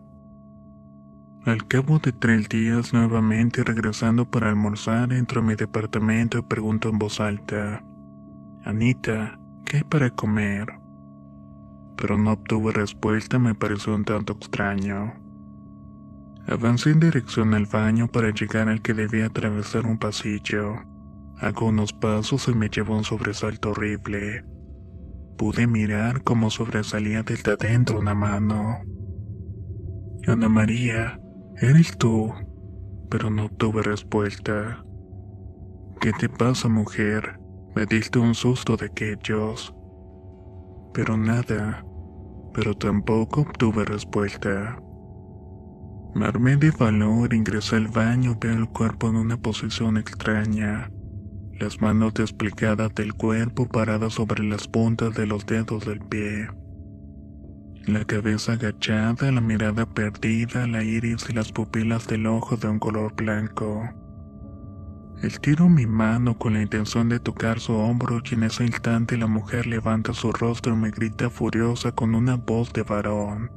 Al cabo de 3 días, nuevamente regresando para almorzar, entro a mi departamento y pregunto en voz alta: Anita, ¿qué hay para comer? Pero no obtuve respuesta, me pareció un tanto extraño. Avancé en dirección al baño para llegar al que debía atravesar un pasillo. Hago unos pasos y me llevó un sobresalto horrible. Pude mirar cómo sobresalía desde adentro una mano. Ana María, ¿eres tú? Pero no obtuve respuesta. ¿Qué te pasa, mujer? Me diste un susto de aquellos. Pero nada, pero tampoco obtuve respuesta. Me armé de valor, ingresé al baño y veo el cuerpo en una posición extraña. Las manos despligadas del cuerpo paradas sobre las puntas de los dedos del pie. La cabeza agachada, la mirada perdida, la iris y las pupilas del ojo de un color blanco. Estiro mi mano con la intención de tocar su hombro y en ese instante la mujer levanta su rostro y me grita furiosa con una voz de varón: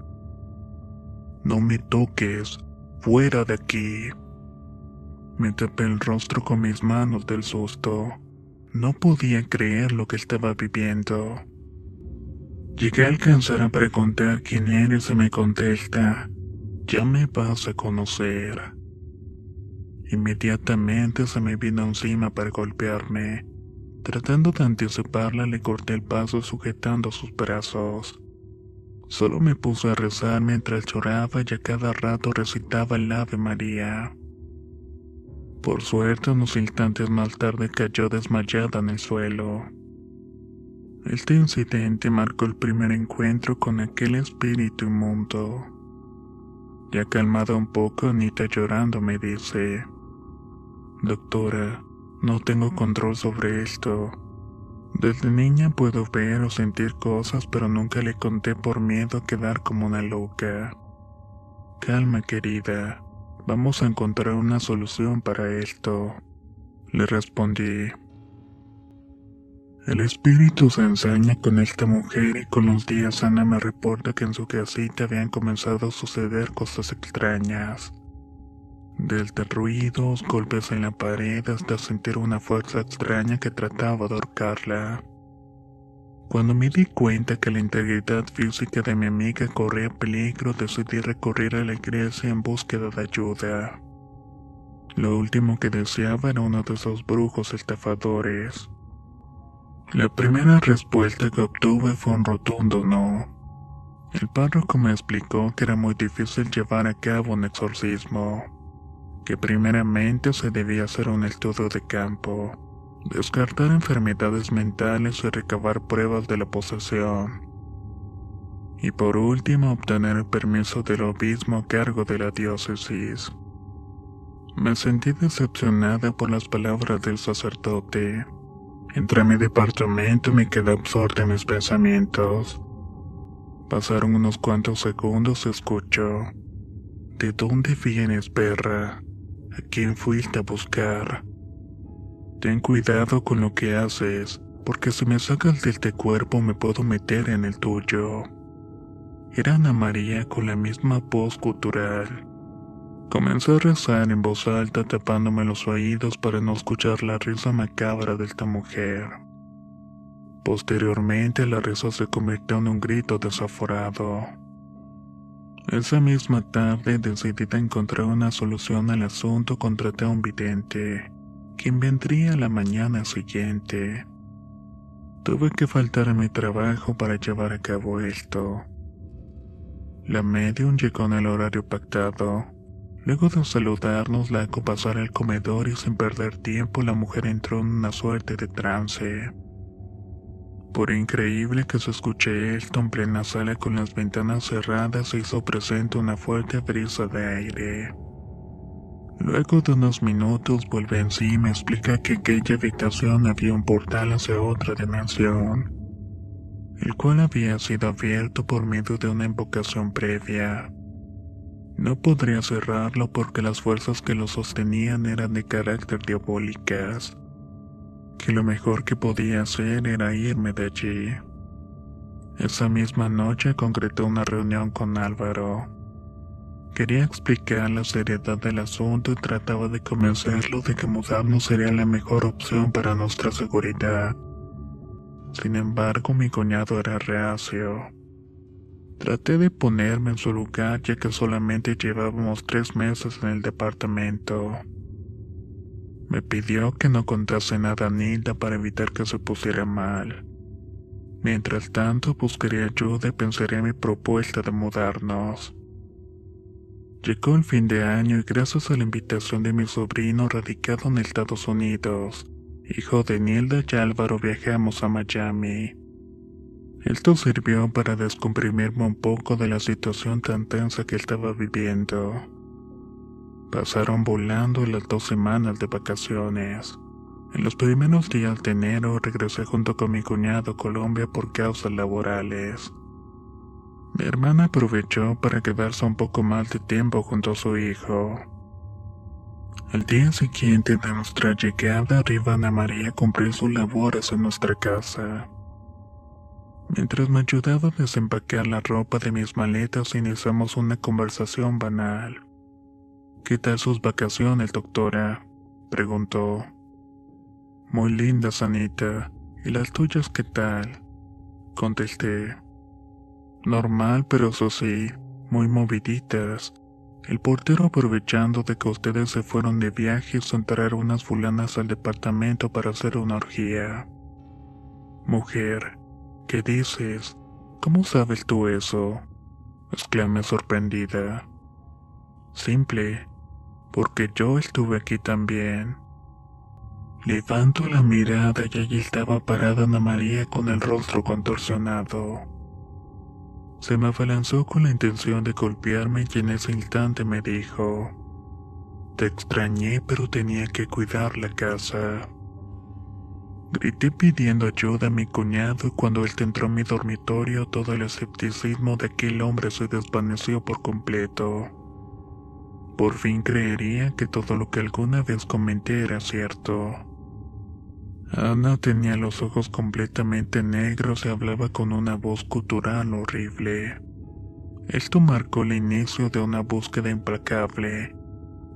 «No me toques, fuera de aquí». Me tapé el rostro con mis manos del susto. No podía creer lo que estaba viviendo. Llegué a alcanzar a preguntar quién eres y me contesta: «Ya me vas a conocer». Inmediatamente se me vino encima para golpearme. Tratando de anticiparla, le corté el paso sujetando sus brazos. Solo me puse a rezar mientras lloraba y a cada rato recitaba el Ave María. Por suerte, unos instantes más tarde cayó desmayada en el suelo. Este incidente marcó el primer encuentro con aquel espíritu inmundo. Ya calmada un poco, Anita llorando me dice: «Doctora, no tengo control sobre esto. Desde niña puedo ver o sentir cosas, pero nunca le conté por miedo a quedar como una loca. Calma, querida, vamos a encontrar una solución para esto», le respondí. El espíritu se ensaña con esta mujer y con los días Ana me reporta que en su casita habían comenzado a suceder cosas extrañas. Desde ruidos, golpes en la pared hasta sentir una fuerza extraña que trataba de ahorcarla. Cuando me di cuenta que la integridad física de mi amiga corría peligro, decidí recurrir a la iglesia en búsqueda de ayuda. Lo último que deseaba era uno de esos brujos estafadores. La primera respuesta que obtuve fue un rotundo no. El párroco me explicó que era muy difícil llevar a cabo un exorcismo, que primeramente se debía hacer un estudio de campo, descartar enfermedades mentales y recabar pruebas de la posesión. Y por último, obtener el permiso del obispo a cargo de la diócesis. Me sentí decepcionada por las palabras del sacerdote. Entré a mi departamento y me quedé absorta en mis pensamientos. Pasaron unos cuantos segundos y escucho: ¿de dónde vienes, perra? ¿A quién fuiste a buscar? Ten cuidado con lo que haces, porque si me sacas de este cuerpo me puedo meter en el tuyo. Era Ana María con la misma voz gutural. Comencé a rezar en voz alta, tapándome los oídos para no escuchar la risa macabra de esta mujer. Posteriormente la risa se convirtió en un grito desaforado. Esa misma tarde, decidida a encontrar una solución al asunto, contraté a un vidente, quien vendría a la mañana siguiente. Tuve que faltar a mi trabajo para llevar a cabo esto. La medium llegó en el horario pactado. Luego de saludarnos, la hago pasar al comedor y sin perder tiempo la mujer entró en una suerte de trance. Por increíble que se escuche esto, en plena sala con las ventanas cerradas se hizo presente una fuerte brisa de aire. Luego de unos minutos vuelve en sí y me explica que en aquella habitación había un portal hacia otra dimensión, el cual había sido abierto por medio de una invocación previa. No podría cerrarlo porque las fuerzas que lo sostenían eran de carácter diabólicas, que lo mejor que podía hacer era irme de allí. Esa misma noche concreté una reunión con Álvaro. Quería explicar la seriedad del asunto y trataba de convencerlo de que mudarnos sería la mejor opción para nuestra seguridad. Sin embargo, mi cuñado era reacio. Traté de ponerme en su lugar ya que solamente llevábamos 3 meses en el departamento. Me pidió que no contase nada a Nilda para evitar que se pusiera mal. Mientras tanto, buscaría ayuda y pensaría en mi propuesta de mudarnos. Llegó el fin de año y gracias a la invitación de mi sobrino radicado en Estados Unidos, hijo de Nilda y Álvaro, viajamos a Miami. Esto sirvió para descomprimirme un poco de la situación tan tensa que estaba viviendo. Pasaron volando las 2 semanas de vacaciones. En los primeros días de enero regresé junto con mi cuñado a Colombia por causas laborales. Mi hermana aprovechó para quedarse un poco más de tiempo junto a su hijo. Al día siguiente de nuestra llegada, arriba Ana María cumplió sus labores en nuestra casa. Mientras me ayudaba a desempacar la ropa de mis maletas, iniciamos una conversación banal. «¿Qué tal sus vacaciones, doctora?», preguntó. «Muy lindas, Anita. ¿Y las tuyas qué tal?», contesté. «Normal, pero eso sí, muy moviditas. El portero, aprovechando de que ustedes se fueron de viaje, hizo entrar unas fulanas al departamento para hacer una orgía». «Mujer, ¿qué dices? ¿Cómo sabes tú eso?», exclamé sorprendida. «Simple, porque yo estuve aquí también». Levanto la mirada y allí estaba parada Ana María con el rostro contorsionado. Se me abalanzó con la intención de golpearme y en ese instante me dijo: «Te extrañé, pero tenía que cuidar la casa». Grité pidiendo ayuda a mi cuñado y cuando él entró en mi dormitorio todo el escepticismo de aquel hombre se desvaneció por completo. Por fin creería que todo lo que alguna vez comenté era cierto. Ana tenía los ojos completamente negros y hablaba con una voz gutural horrible. Esto marcó el inicio de una búsqueda implacable.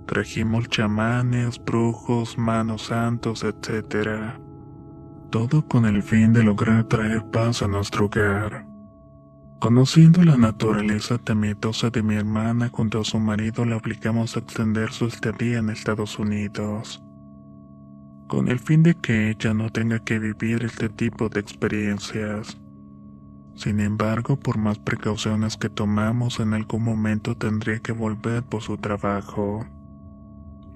Trajimos chamanes, brujos, manos santos, etc. Todo con el fin de lograr traer paz a nuestro hogar. Conociendo la naturaleza tan miedosa de mi hermana, junto a su marido la obligamos a extender su estadía en Estados Unidos, con el fin de que ella no tenga que vivir este tipo de experiencias. Sin embargo, por más precauciones que tomamos, en algún momento tendría que volver por su trabajo.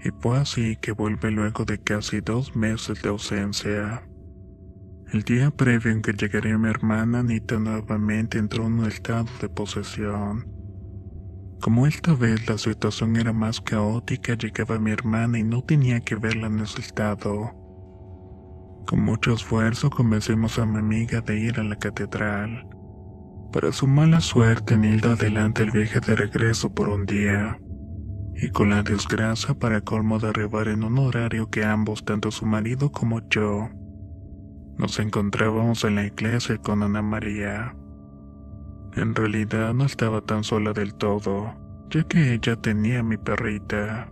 Y fue así que vuelve luego de casi 2 meses de ausencia. El día previo en que llegaría mi hermana, Anita nuevamente entró en un estado de posesión. Como esta vez la situación era más caótica, llegaba mi hermana y no tenía que verla en ese estado. Con mucho esfuerzo convencimos a mi amiga de ir a la catedral. Para su mala suerte, Nilda adelanta el viaje de regreso por un día, y con la desgracia para colmo de arribar en un horario que ambos, tanto su marido como yo, nos encontrábamos en la iglesia con Ana María. En realidad no estaba tan sola del todo, ya que ella tenía a mi perrita.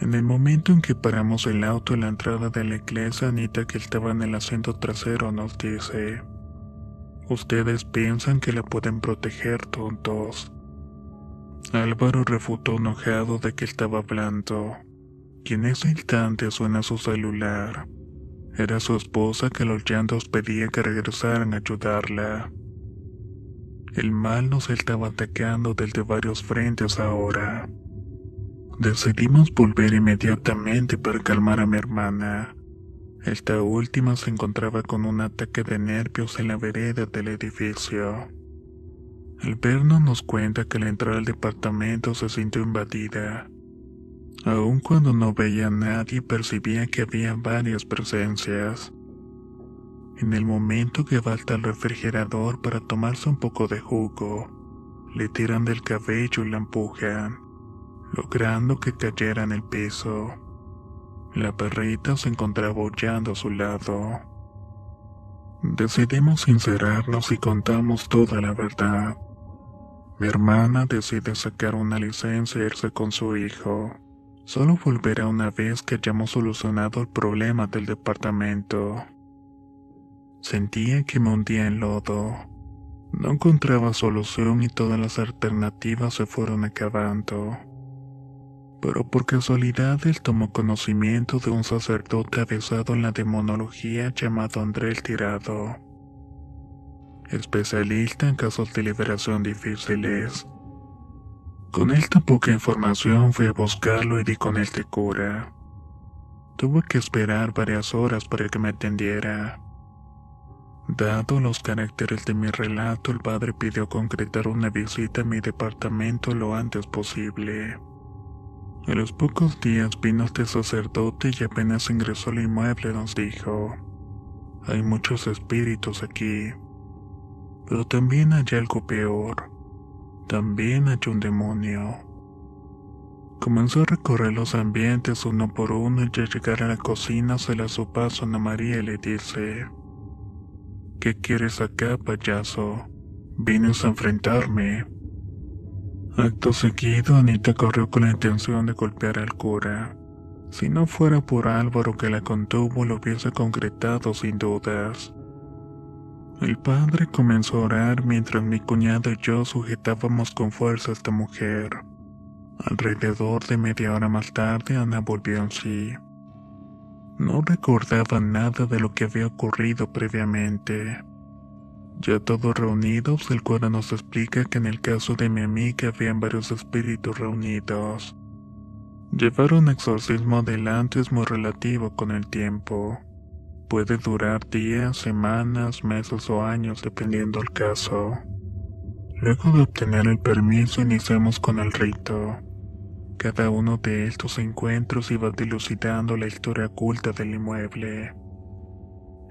En el momento en que paramos el auto en la entrada de la iglesia, Anita, que estaba en el asiento trasero, nos dice: "Ustedes piensan que la pueden proteger, tontos". Álvaro refutó enojado de que estaba hablando, y en ese instante suena su celular. Era su esposa, que a los llantos pedía que regresaran a ayudarla. El mal nos estaba atacando desde varios frentes ahora. Decidimos volver inmediatamente para calmar a mi hermana. Esta última se encontraba con un ataque de nervios en la vereda del edificio. Al vernos nos cuenta que al entrar al departamento se sintió invadida. Aun cuando no veía a nadie, percibía que había varias presencias. En el momento que va hasta el refrigerador para tomarse un poco de jugo, le tiran del cabello y la empujan, logrando que cayera en el piso. La perrita se encontraba aullando a su lado. Decidimos sincerarnos y contamos toda la verdad. Mi hermana decide sacar una licencia e irse con su hijo. Solo volverá una vez que hayamos solucionado el problema del departamento. Sentía que me hundía en lodo. No encontraba solución y todas las alternativas se fueron acabando. Pero por casualidad él tomó conocimiento de un sacerdote avisado en la demonología llamado André el Tirado, especialista en casos de liberación difíciles. Con esta poca información fui a buscarlo y di con él de cura. Tuve que esperar varias horas para que me atendiera. Dado los caracteres de mi relato, el padre pidió concretar una visita a mi departamento lo antes posible. A los pocos días vino este sacerdote y apenas ingresó al inmueble nos dijo: "Hay muchos espíritus aquí, pero también hay algo peor. También hay un demonio". Comenzó a recorrer los ambientes uno por uno y al llegar a la cocina se le da su paso a Ana María y le dice: "¿Qué quieres acá, payaso? ¿Vienes a enfrentarme?". Acto seguido, Anita corrió con la intención de golpear al cura. Si no fuera por Álvaro que la contuvo, lo hubiese concretado sin dudas. El padre comenzó a orar mientras mi cuñado y yo sujetábamos con fuerza a esta mujer. Alrededor de media hora más tarde, Ana volvió en sí. No recordaba nada de lo que había ocurrido previamente. Ya todos reunidos, el cura nos explica que en el caso de mi amiga habían varios espíritus reunidos. Llevar un exorcismo adelante es muy relativo con el tiempo. Puede durar días, semanas, meses o años dependiendo del caso. Luego de obtener el permiso iniciamos con el rito. Cada uno de estos encuentros iba dilucidando la historia oculta del inmueble.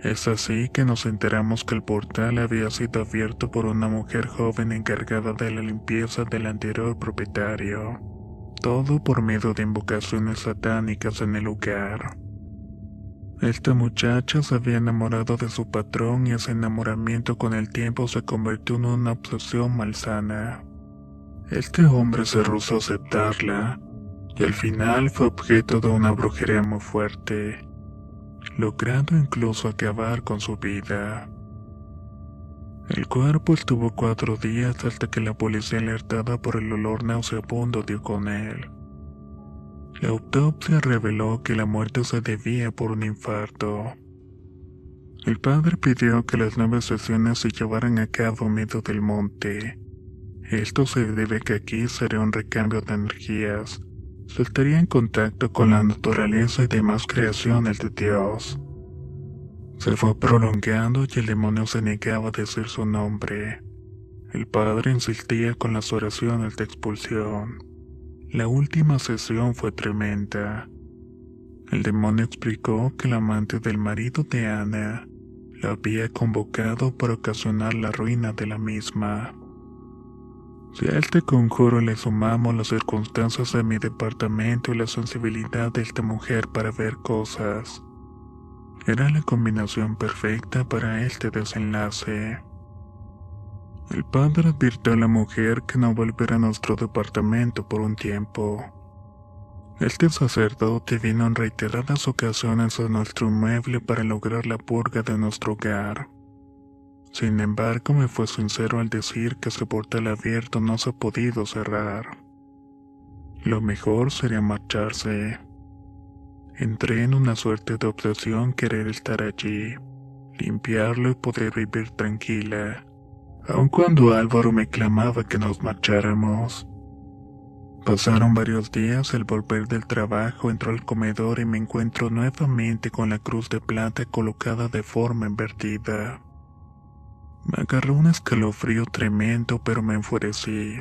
Es así que nos enteramos que el portal había sido abierto por una mujer joven encargada de la limpieza del anterior propietario. Todo por medio de invocaciones satánicas en el lugar. Esta muchacha se había enamorado de su patrón y ese enamoramiento con el tiempo se convirtió en una obsesión malsana. Este hombre se rehusó a aceptarla y al final fue objeto de una brujería muy fuerte, logrando incluso acabar con su vida. El cuerpo estuvo 4 días hasta que la policía, alertada por el olor nauseabundo, dio con él. La autopsia reveló que la muerte se debía por un infarto. El padre pidió que las 9 sesiones se llevaran a cabo en medio del monte. Esto se debe a que aquí sería un recambio de energías. Se estaría en contacto con la naturaleza y demás creaciones de Dios. Se fue prolongando y el demonio se negaba a decir su nombre. El padre insistía con las oraciones de expulsión. La última sesión fue tremenda. El demonio explicó que el amante del marido de Ana la había convocado para ocasionar la ruina de la misma. Si a este conjuro le sumamos las circunstancias de mi departamento y la sensibilidad de esta mujer para ver cosas, era la combinación perfecta para este desenlace. El padre advirtió a la mujer que no volviera a nuestro departamento por un tiempo. Este sacerdote vino en reiteradas ocasiones a nuestro inmueble para lograr la purga de nuestro hogar. Sin embargo, me fue sincero al decir que ese portal abierto no se ha podido cerrar. Lo mejor sería marcharse. Entré en una suerte de obsesión querer estar allí, limpiarlo y poder vivir tranquila, aun cuando Álvaro me clamaba que nos marcháramos. Pasaron varios días. Al volver del trabajo entro al comedor y me encuentro nuevamente con la cruz de plata colocada de forma invertida. Me agarró un escalofrío tremendo, pero me enfurecí.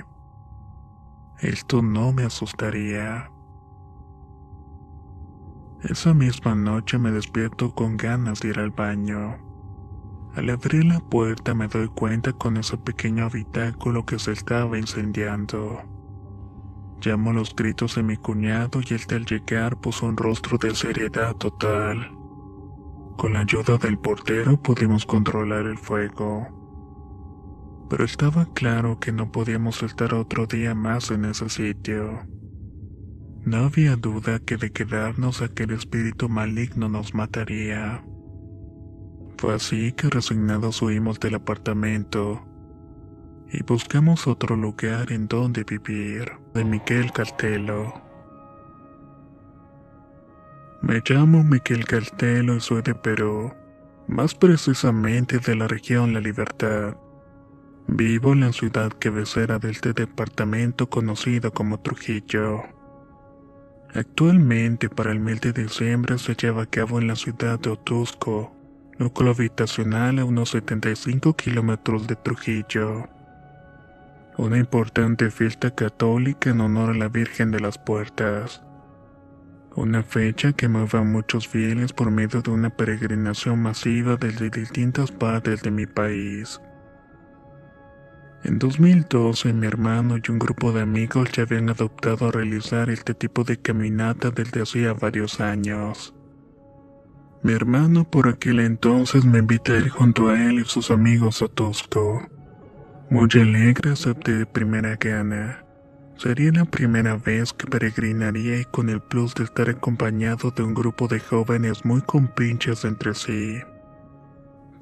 Esto no me asustaría. Esa misma noche me despierto con ganas de ir al baño. Al abrir la puerta me doy cuenta con ese pequeño habitáculo que se estaba incendiando. Llamo los gritos de mi cuñado y él al llegar puso un rostro de seriedad total. Con la ayuda del portero pudimos controlar el fuego. Pero estaba claro que no podíamos estar otro día más en ese sitio. No había duda que de quedarnos aquel espíritu maligno nos mataría. Fue así que resignados huimos del apartamento y buscamos otro lugar en donde vivir. De Miquel Castelo. Me llamo Miquel Castelo y soy de Perú, más precisamente de la región La Libertad. Vivo en la ciudad cabecera de este departamento conocido como Trujillo. Actualmente, para el mes de diciembre se lleva a cabo en la ciudad de Otusco, núcleo habitacional a unos 75 kilómetros de Trujillo, una importante fiesta católica en honor a la Virgen de las Puertas. Una fecha que mueve a muchos fieles por medio de una peregrinación masiva desde distintas partes de mi país. En 2012, mi hermano y un grupo de amigos ya habían adoptado a realizar este tipo de caminata desde hacía varios años. Mi hermano por aquel entonces me invita a ir junto a él y sus amigos a Tusco. Muy alegre acepté de primera gana. Sería la primera vez que peregrinaría y con el plus de estar acompañado de un grupo de jóvenes muy compinches entre sí.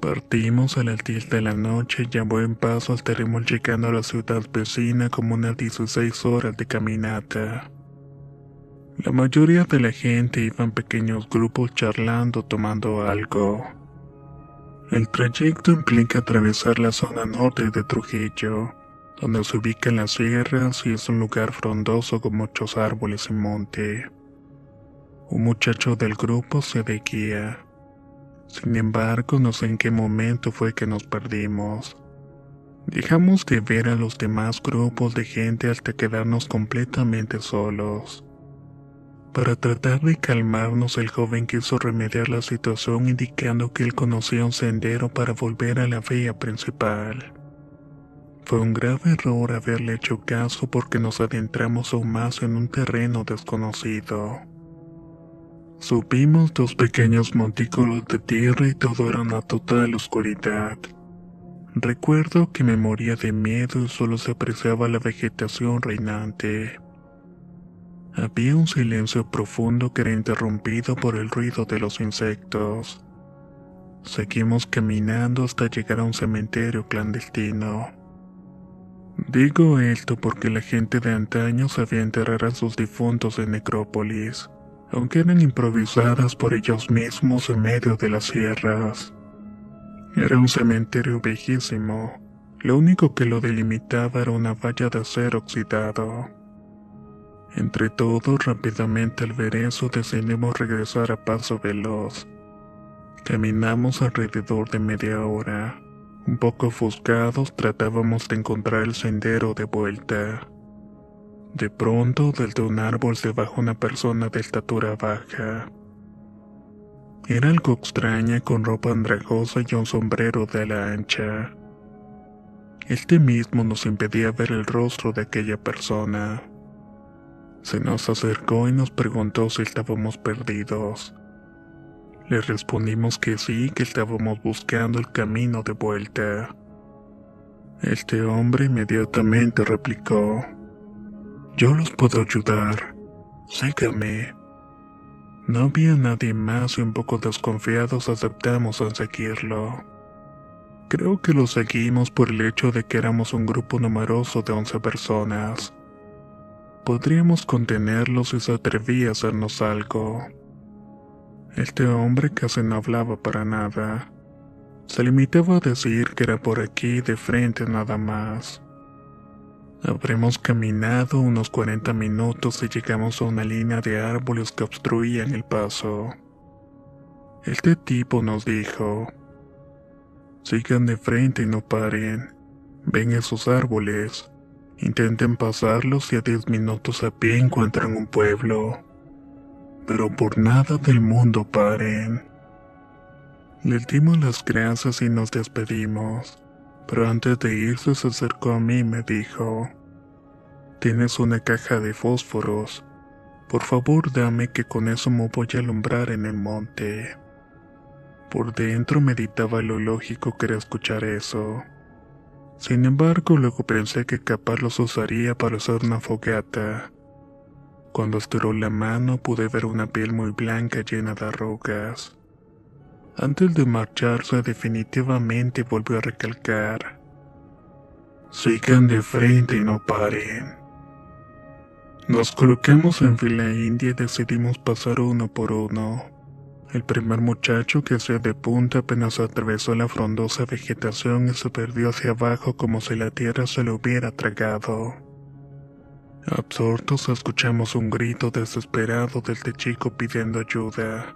Partimos a las 10 de la noche y a buen paso estaremos llegando a la ciudad vecina como unas 16 horas de caminata. La mayoría de la gente iba en pequeños grupos charlando, tomando algo. El trayecto implica atravesar la zona norte de Trujillo, donde se ubican las sierras y es un lugar frondoso con muchos árboles y monte. Un muchacho del grupo se de guía. Sin embargo, no sé en qué momento fue que nos perdimos. Dejamos de ver a los demás grupos de gente hasta quedarnos completamente solos. Para tratar de calmarnos, el joven quiso remediar la situación indicando que él conocía un sendero para volver a la vía principal. Fue un grave error haberle hecho caso porque nos adentramos aún más en un terreno desconocido. Subimos 2 pequeños montículos de tierra y todo era una total oscuridad. Recuerdo que me moría de miedo y solo se apreciaba la vegetación reinante. Había un silencio profundo que era interrumpido por el ruido de los insectos. Seguimos caminando hasta llegar a un cementerio clandestino. Digo esto porque la gente de antaño sabía enterrar a sus difuntos en necrópolis, aunque eran improvisadas por ellos mismos en medio de las sierras. Era un cementerio viejísimo. Lo único que lo delimitaba era una valla de acero oxidado. Entre todos, rápidamente al ver eso decidimos regresar a paso veloz. Caminamos alrededor de media hora. Un poco ofuscados tratábamos de encontrar el sendero de vuelta. De pronto, desde un árbol se bajó una persona de estatura baja. Era algo extraña con ropa andrajosa y un sombrero de ala ancha. Este mismo nos impedía ver el rostro de aquella persona. Se nos acercó y nos preguntó si estábamos perdidos. Le respondimos que sí, que estábamos buscando el camino de vuelta. Este hombre inmediatamente replicó: «Yo los puedo ayudar. Sígame». No había nadie más y un poco desconfiados aceptamos en seguirlo. Creo que lo seguimos por el hecho de que éramos un grupo numeroso de 11 personas. Podríamos contenerlo si se atrevía a hacernos algo. Este hombre casi no hablaba para nada. Se limitaba a decir que era por aquí de frente nada más. Habremos caminado unos 40 minutos y llegamos a una línea de árboles que obstruían el paso. Este tipo nos dijo: «Sigan de frente y no paren. Ven esos árboles. Intenten pasarlos y a 10 minutos a pie encuentran un pueblo. Pero por nada del mundo paren». Les dimos las gracias y nos despedimos, pero antes de irse se acercó a mí y me dijo: «Tienes una caja de fósforos. Por favor dame, que con eso me voy a alumbrar en el monte». Por dentro meditaba lo lógico que era escuchar eso. Sin embargo, luego pensé que capaz los usaría para hacer una fogata. Cuando estiró la mano pude ver una piel muy blanca llena de arrugas. Antes de marcharse definitivamente volvió a recalcar: «Sigan de frente y no paren». Nos colocamos en fila india y decidimos pasar uno por uno. El primer muchacho, que hacía de punta, apenas atravesó la frondosa vegetación y se perdió hacia abajo como si la tierra se lo hubiera tragado. Absortos escuchamos un grito desesperado del chico pidiendo ayuda.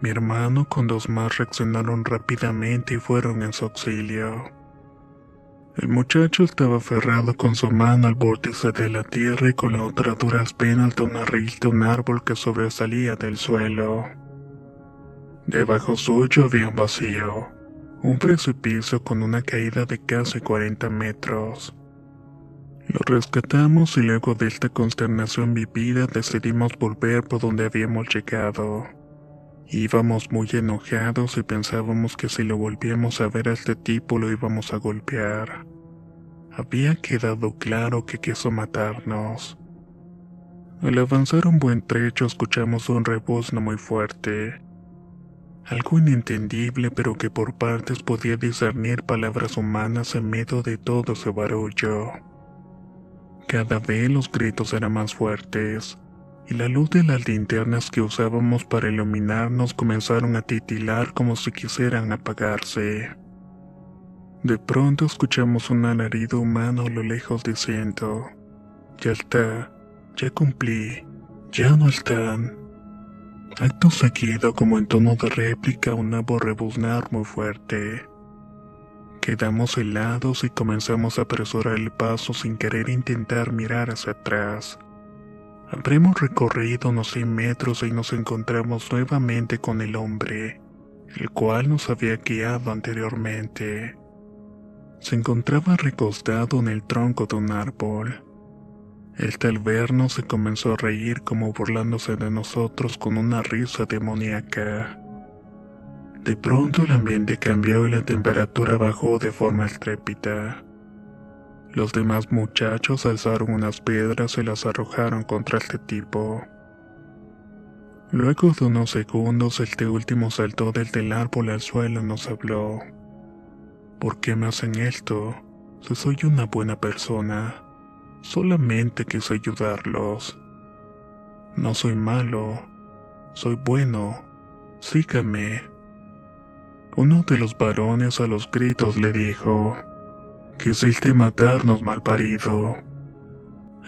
Mi hermano con 2 más reaccionaron rápidamente y fueron en su auxilio. El muchacho estaba aferrado con su mano al vórtice de la tierra y con la otra a duras penas de una raíz de un árbol que sobresalía del suelo. Debajo suyo había un vacío, un precipicio con una caída de casi 40 metros. Lo rescatamos y luego de esta consternación vivida decidimos volver por donde habíamos llegado. Íbamos muy enojados y pensábamos que si lo volvíamos a ver a este tipo lo íbamos a golpear. Había quedado claro que quiso matarnos. Al avanzar un buen trecho escuchamos un rebuzno muy fuerte. Algo inentendible, pero que por partes podía discernir palabras humanas en medio de todo ese barullo. Cada vez los gritos eran más fuertes, y la luz de las linternas que usábamos para iluminarnos comenzaron a titilar como si quisieran apagarse. De pronto escuchamos un alarido humano a lo lejos diciendo: «Ya está, ya cumplí, ya no están». Acto seguido, como en tono de réplica, un nuevo rebuznar muy fuerte. Quedamos helados y comenzamos a apresurar el paso sin querer intentar mirar hacia atrás. Habremos recorrido unos 100 metros y nos encontramos nuevamente con el hombre, el cual nos había guiado anteriormente. Se encontraba recostado en el tronco de un árbol. Al vernos se comenzó a reír como burlándose de nosotros con una risa demoníaca. De pronto el ambiente cambió y la temperatura bajó de forma estrépita. Los demás muchachos alzaron unas piedras y las arrojaron contra este tipo. Luego de unos segundos, este último saltó desde el árbol al suelo y nos habló. «¿Por qué me hacen esto? Si soy una buena persona. Solamente quise ayudarlos. No soy malo. Soy bueno. Sígame». Uno de los varones a los gritos le dijo: «Quisiste matarnos, malparido».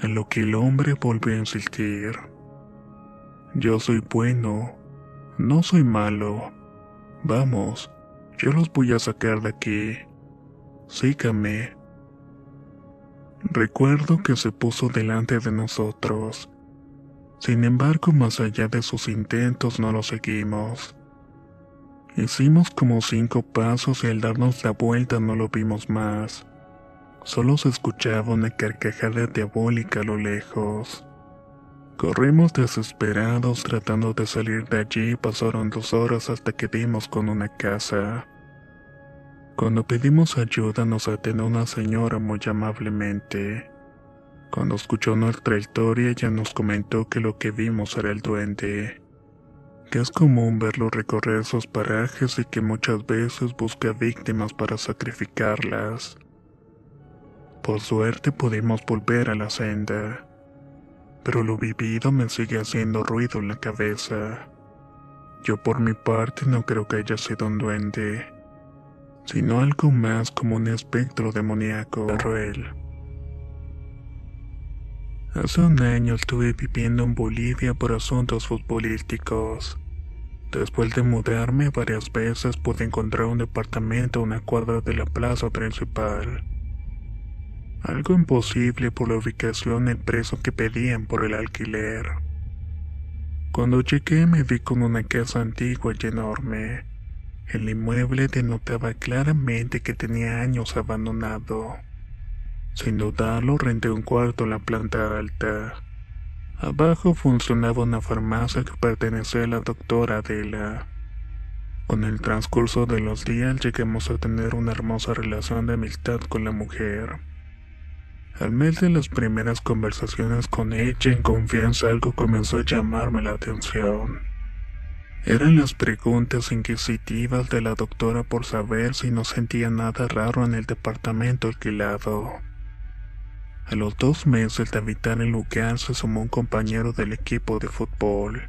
A lo que el hombre volvió a insistir: «Yo soy bueno, no soy malo. Vamos, yo los voy a sacar de aquí. Sígame. Recuerdo que se puso delante de nosotros. Sin embargo, más allá de sus intentos, no lo seguimos. Hicimos como 5 pasos y al darnos la vuelta no lo vimos más. Solo se escuchaba una carcajada diabólica a lo lejos. Corrimos desesperados tratando de salir de allí y pasaron 2 horas hasta que dimos con una casa. Cuando pedimos ayuda nos atendió una señora muy amablemente. Cuando escuchó nuestra historia ella nos comentó que lo que vimos era el duende, que es común verlo recorrer esos parajes y que muchas veces busca víctimas para sacrificarlas. Por suerte pudimos volver a la senda, pero lo vivido me sigue haciendo ruido en la cabeza. Yo por mi parte no creo que haya sido un duende, sino algo más como un espectro demoníaco. Él. Hace un año estuve viviendo en Bolivia por asuntos futbolísticos. Después de mudarme varias veces pude encontrar un departamento a una cuadra de la plaza principal. Algo imposible por la ubicación y el precio que pedían por el alquiler. Cuando llegué me vi con una casa antigua y enorme. El inmueble denotaba claramente que tenía años abandonado. Sin dudarlo, renté un cuarto en la planta alta. Abajo funcionaba una farmacia que pertenecía a la doctora Adela. Con el transcurso de los días llegamos a tener una hermosa relación de amistad con la mujer. Al mes de las primeras conversaciones con ella en confianza algo comenzó a llamarme la atención. Eran las preguntas inquisitivas de la doctora por saber si no sentía nada raro en el departamento alquilado. A los 2 meses de habitar el lugar se sumó un compañero del equipo de fútbol.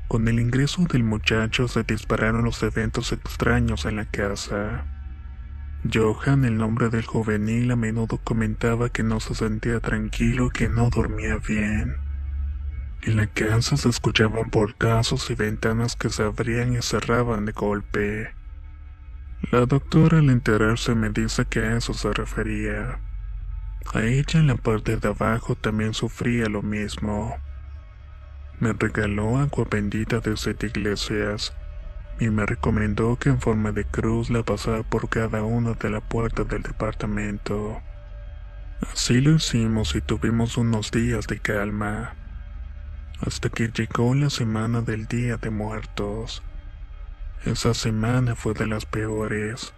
Con el ingreso del muchacho se dispararon los eventos extraños en la casa. Johan, el nombre del juvenil, a menudo comentaba que no se sentía tranquilo y que no dormía bien. En la casa se escuchaban portazos y ventanas que se abrían y cerraban de golpe. La doctora al enterarse me dice que a eso se refería. A ella en la parte de abajo también sufría lo mismo. Me regaló agua bendita de 7 iglesias y me recomendó que en forma de cruz la pasara por cada una de las puertas del departamento. Así lo hicimos y tuvimos unos días de calma, hasta que llegó la semana del Día de Muertos. Esa semana fue de las peores.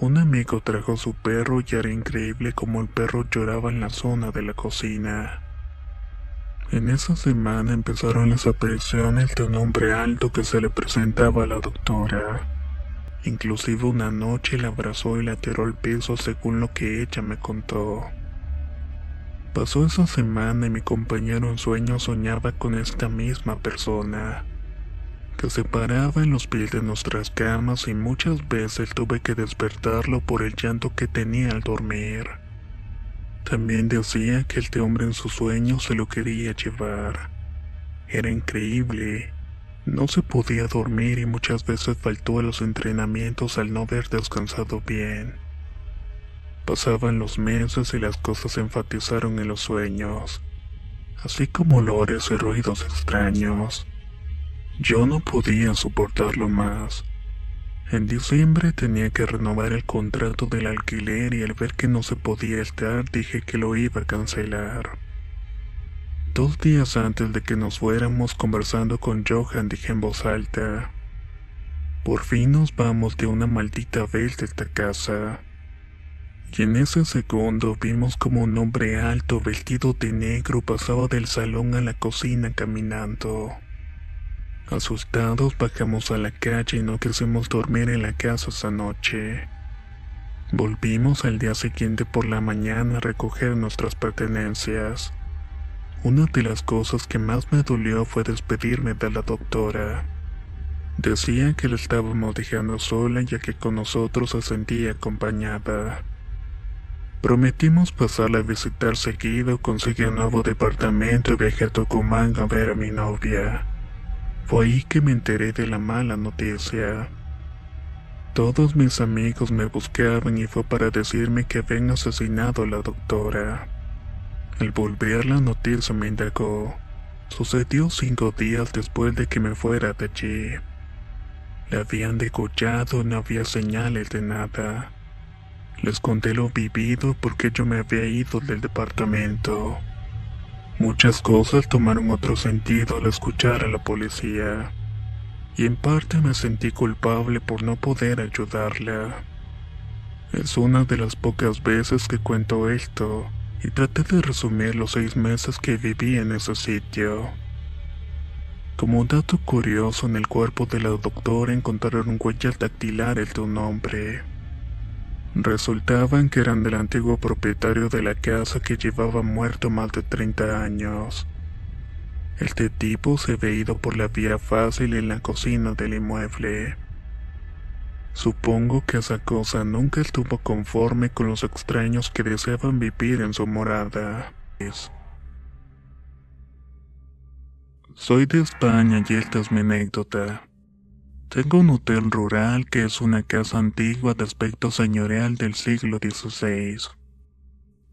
Un amigo trajo su perro y era increíble como el perro lloraba en la zona de la cocina. En esa semana empezaron las apariciones de un hombre alto que se le presentaba a la doctora. Inclusive una noche la abrazó y la tiró al piso según lo que ella me contó. Pasó esa semana y mi compañero en sueños soñaba con esta misma persona, que se paraba en los pies de nuestras camas y muchas veces tuve que despertarlo por el llanto que tenía al dormir. También decía que este hombre en sus sueños se lo quería llevar. Era increíble. No se podía dormir y muchas veces faltó a los entrenamientos al no haber descansado bien. Pasaban los meses y las cosas se enfatizaron en los sueños, así como olores y ruidos extraños. Yo no podía soportarlo más. En diciembre tenía que renovar el contrato del alquiler y al ver que no se podía estar dije que lo iba a cancelar. 2 días antes de que nos fuéramos, conversando con Johan, dije en voz alta: por fin nos vamos de una maldita vez de esta casa. Y en ese segundo vimos como un hombre alto vestido de negro pasaba del salón a la cocina caminando. Asustados bajamos a la calle y no quisimos dormir en la casa esa noche. Volvimos al día siguiente por la mañana a recoger nuestras pertenencias. Una de las cosas que más me dolió fue despedirme de la doctora. Decía que la estábamos dejando sola ya que con nosotros se sentía acompañada. Prometimos pasarla a visitar seguido, conseguí un nuevo departamento y viajé a Tucumán a ver a mi novia. Fue ahí que me enteré de la mala noticia. Todos mis amigos me buscaban y fue para decirme que habían asesinado a la doctora. Al volver la noticia me indagó. Sucedió 5 días después de que me fuera de allí. La habían degollado y no había señales de nada. Les conté lo vivido porque yo me había ido del departamento. Muchas cosas tomaron otro sentido al escuchar a la policía. Y en parte me sentí culpable por no poder ayudarla. Es una de las pocas veces que cuento esto, y traté de resumir los 6 meses que viví en ese sitio. Como dato curioso, en el cuerpo de la doctora encontraron huellas dactilares de un hombre. Resultaban que eran del antiguo propietario de la casa que llevaba muerto más de 30 años. Este tipo se había ido por la vía fácil en la cocina del inmueble. Supongo que esa cosa nunca estuvo conforme con los extraños que deseaban vivir en su morada. Soy de España y esta es mi anécdota. Tengo un hotel rural que es una casa antigua de aspecto señorial del siglo XVI.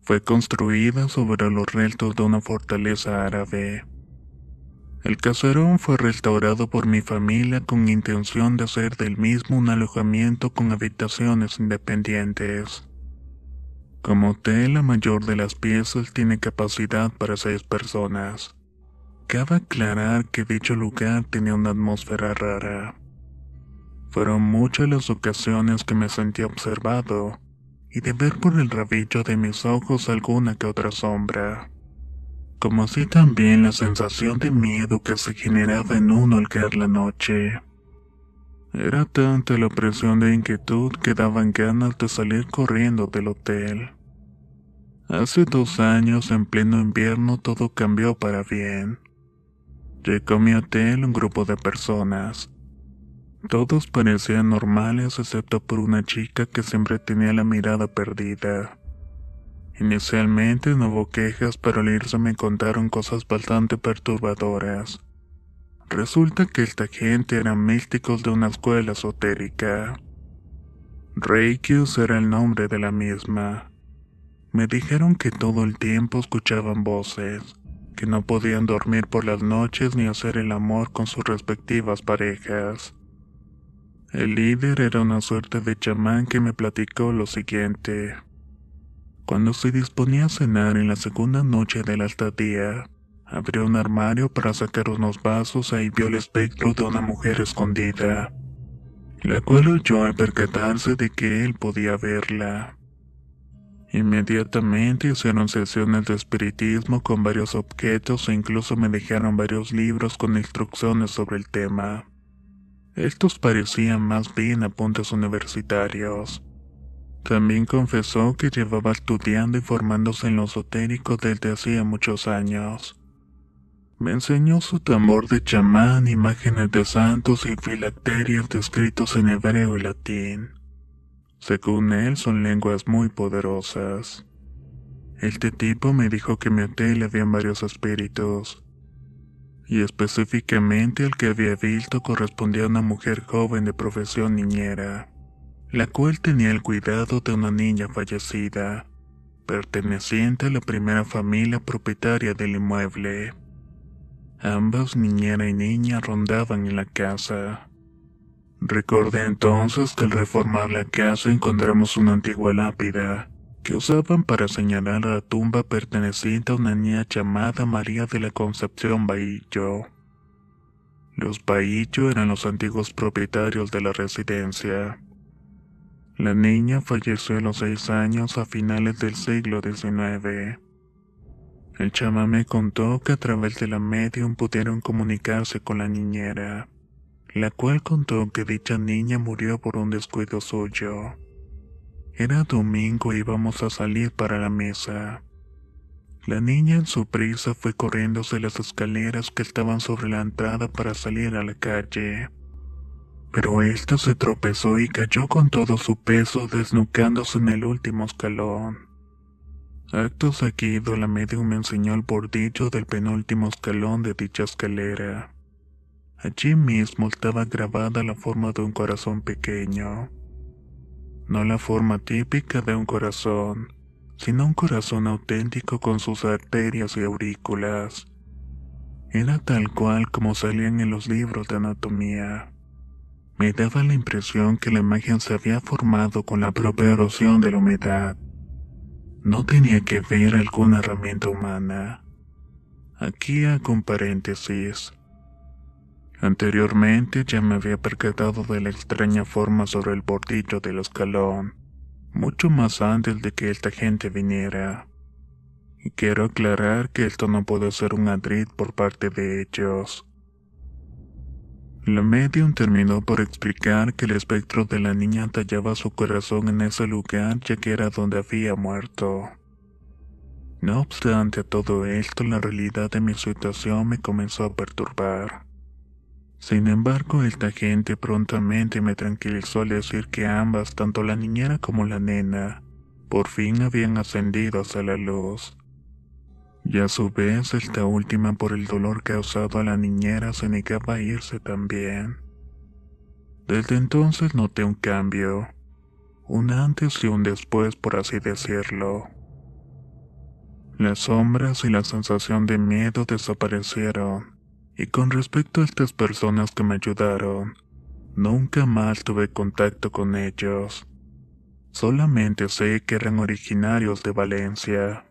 Fue construida sobre los restos de una fortaleza árabe. El caserón fue restaurado por mi familia con intención de hacer del mismo un alojamiento con habitaciones independientes. Como hotel, la mayor de las piezas tiene capacidad para 6 personas. Cabe aclarar que dicho lugar tenía una atmósfera rara. Fueron muchas las ocasiones que me sentí observado, y de ver por el rabillo de mis ojos alguna que otra sombra. Como así también la sensación de miedo que se generaba en uno al caer la noche. Era tanta la presión de inquietud que daban ganas de salir corriendo del hotel. Hace 2 años, en pleno invierno, todo cambió para bien. Llegó a mi hotel un grupo de personas. Todos parecían normales excepto por una chica que siempre tenía la mirada perdida. Inicialmente no hubo quejas, pero al irse me contaron cosas bastante perturbadoras. Resulta que esta gente eran místicos de una escuela esotérica. Reikius era el nombre de la misma. Me dijeron que todo el tiempo escuchaban voces, que no podían dormir por las noches ni hacer el amor con sus respectivas parejas. El líder era una suerte de chamán que me platicó lo siguiente. Cuando se disponía a cenar en la segunda noche de la estadía, abrió un armario para sacar unos vasos y vio el espectro de una mujer escondida, la cual oyó al percatarse de que él podía verla. Inmediatamente hicieron sesiones de espiritismo con varios objetos e incluso me dejaron varios libros con instrucciones sobre el tema. Estos parecían más bien apuntes universitarios. También confesó que llevaba estudiando y formándose en lo esotérico desde hacía muchos años. Me enseñó su tambor de chamán, imágenes de santos y filacterias descritos en hebreo y latín. Según él, son lenguas muy poderosas. Este tipo me dijo que en mi hotel habían varios espíritus, y específicamente el que había visto correspondía a una mujer joven de profesión niñera, la cual tenía el cuidado de una niña fallecida, perteneciente a la primera familia propietaria del inmueble. Ambas, niñera y niña, rondaban en la casa. Recordé entonces que al reformar la casa encontramos una antigua lápida que usaban para señalar a la tumba perteneciente a una niña llamada María de la Concepción Bahillo. Los Bahillo eran los antiguos propietarios de la residencia. La niña falleció a los 6 años a finales del siglo XIX. El chamán me contó que a través de la medium pudieron comunicarse con la niñera, la cual contó que dicha niña murió por un descuido suyo. Era domingo y íbamos a salir para la misa. La niña en su prisa fue corriéndose las escaleras que estaban sobre la entrada para salir a la calle. Pero ésta se tropezó y cayó con todo su peso desnucándose en el último escalón. Acto seguido, la medium me enseñó el bordillo del penúltimo escalón de dicha escalera. Allí mismo estaba grabada la forma de un corazón pequeño. no la forma típica de un corazón, sino un corazón auténtico con sus arterias y aurículas. Era tal cual como salían en los libros de anatomía. Me daba la impresión que la imagen se había formado con la propia erosión de la humedad. No tenía que ver alguna herramienta humana. Aquí hago un paréntesis. Anteriormente ya me había percatado de la extraña forma sobre el bordillo del escalón, mucho más antes de que esta gente viniera. Y quiero aclarar que esto no puede ser un adrid por parte de ellos. La medium terminó por explicar que el espectro de la niña tallaba su corazón en ese lugar ya que era donde había muerto. No obstante a todo esto, la realidad de mi situación me comenzó a perturbar. Sin embargo, esta gente prontamente me tranquilizó al decir que ambas, tanto la niñera como la nena, por fin habían ascendido hacia la luz. Y a su vez, esta última, por el dolor causado a la niñera, se negaba a irse también. Desde entonces noté un cambio, un antes y un después, por así decirlo. Las sombras y la sensación de miedo desaparecieron, y con respecto a estas personas que me ayudaron, nunca más tuve contacto con ellos. Solamente sé que eran originarios de Valencia.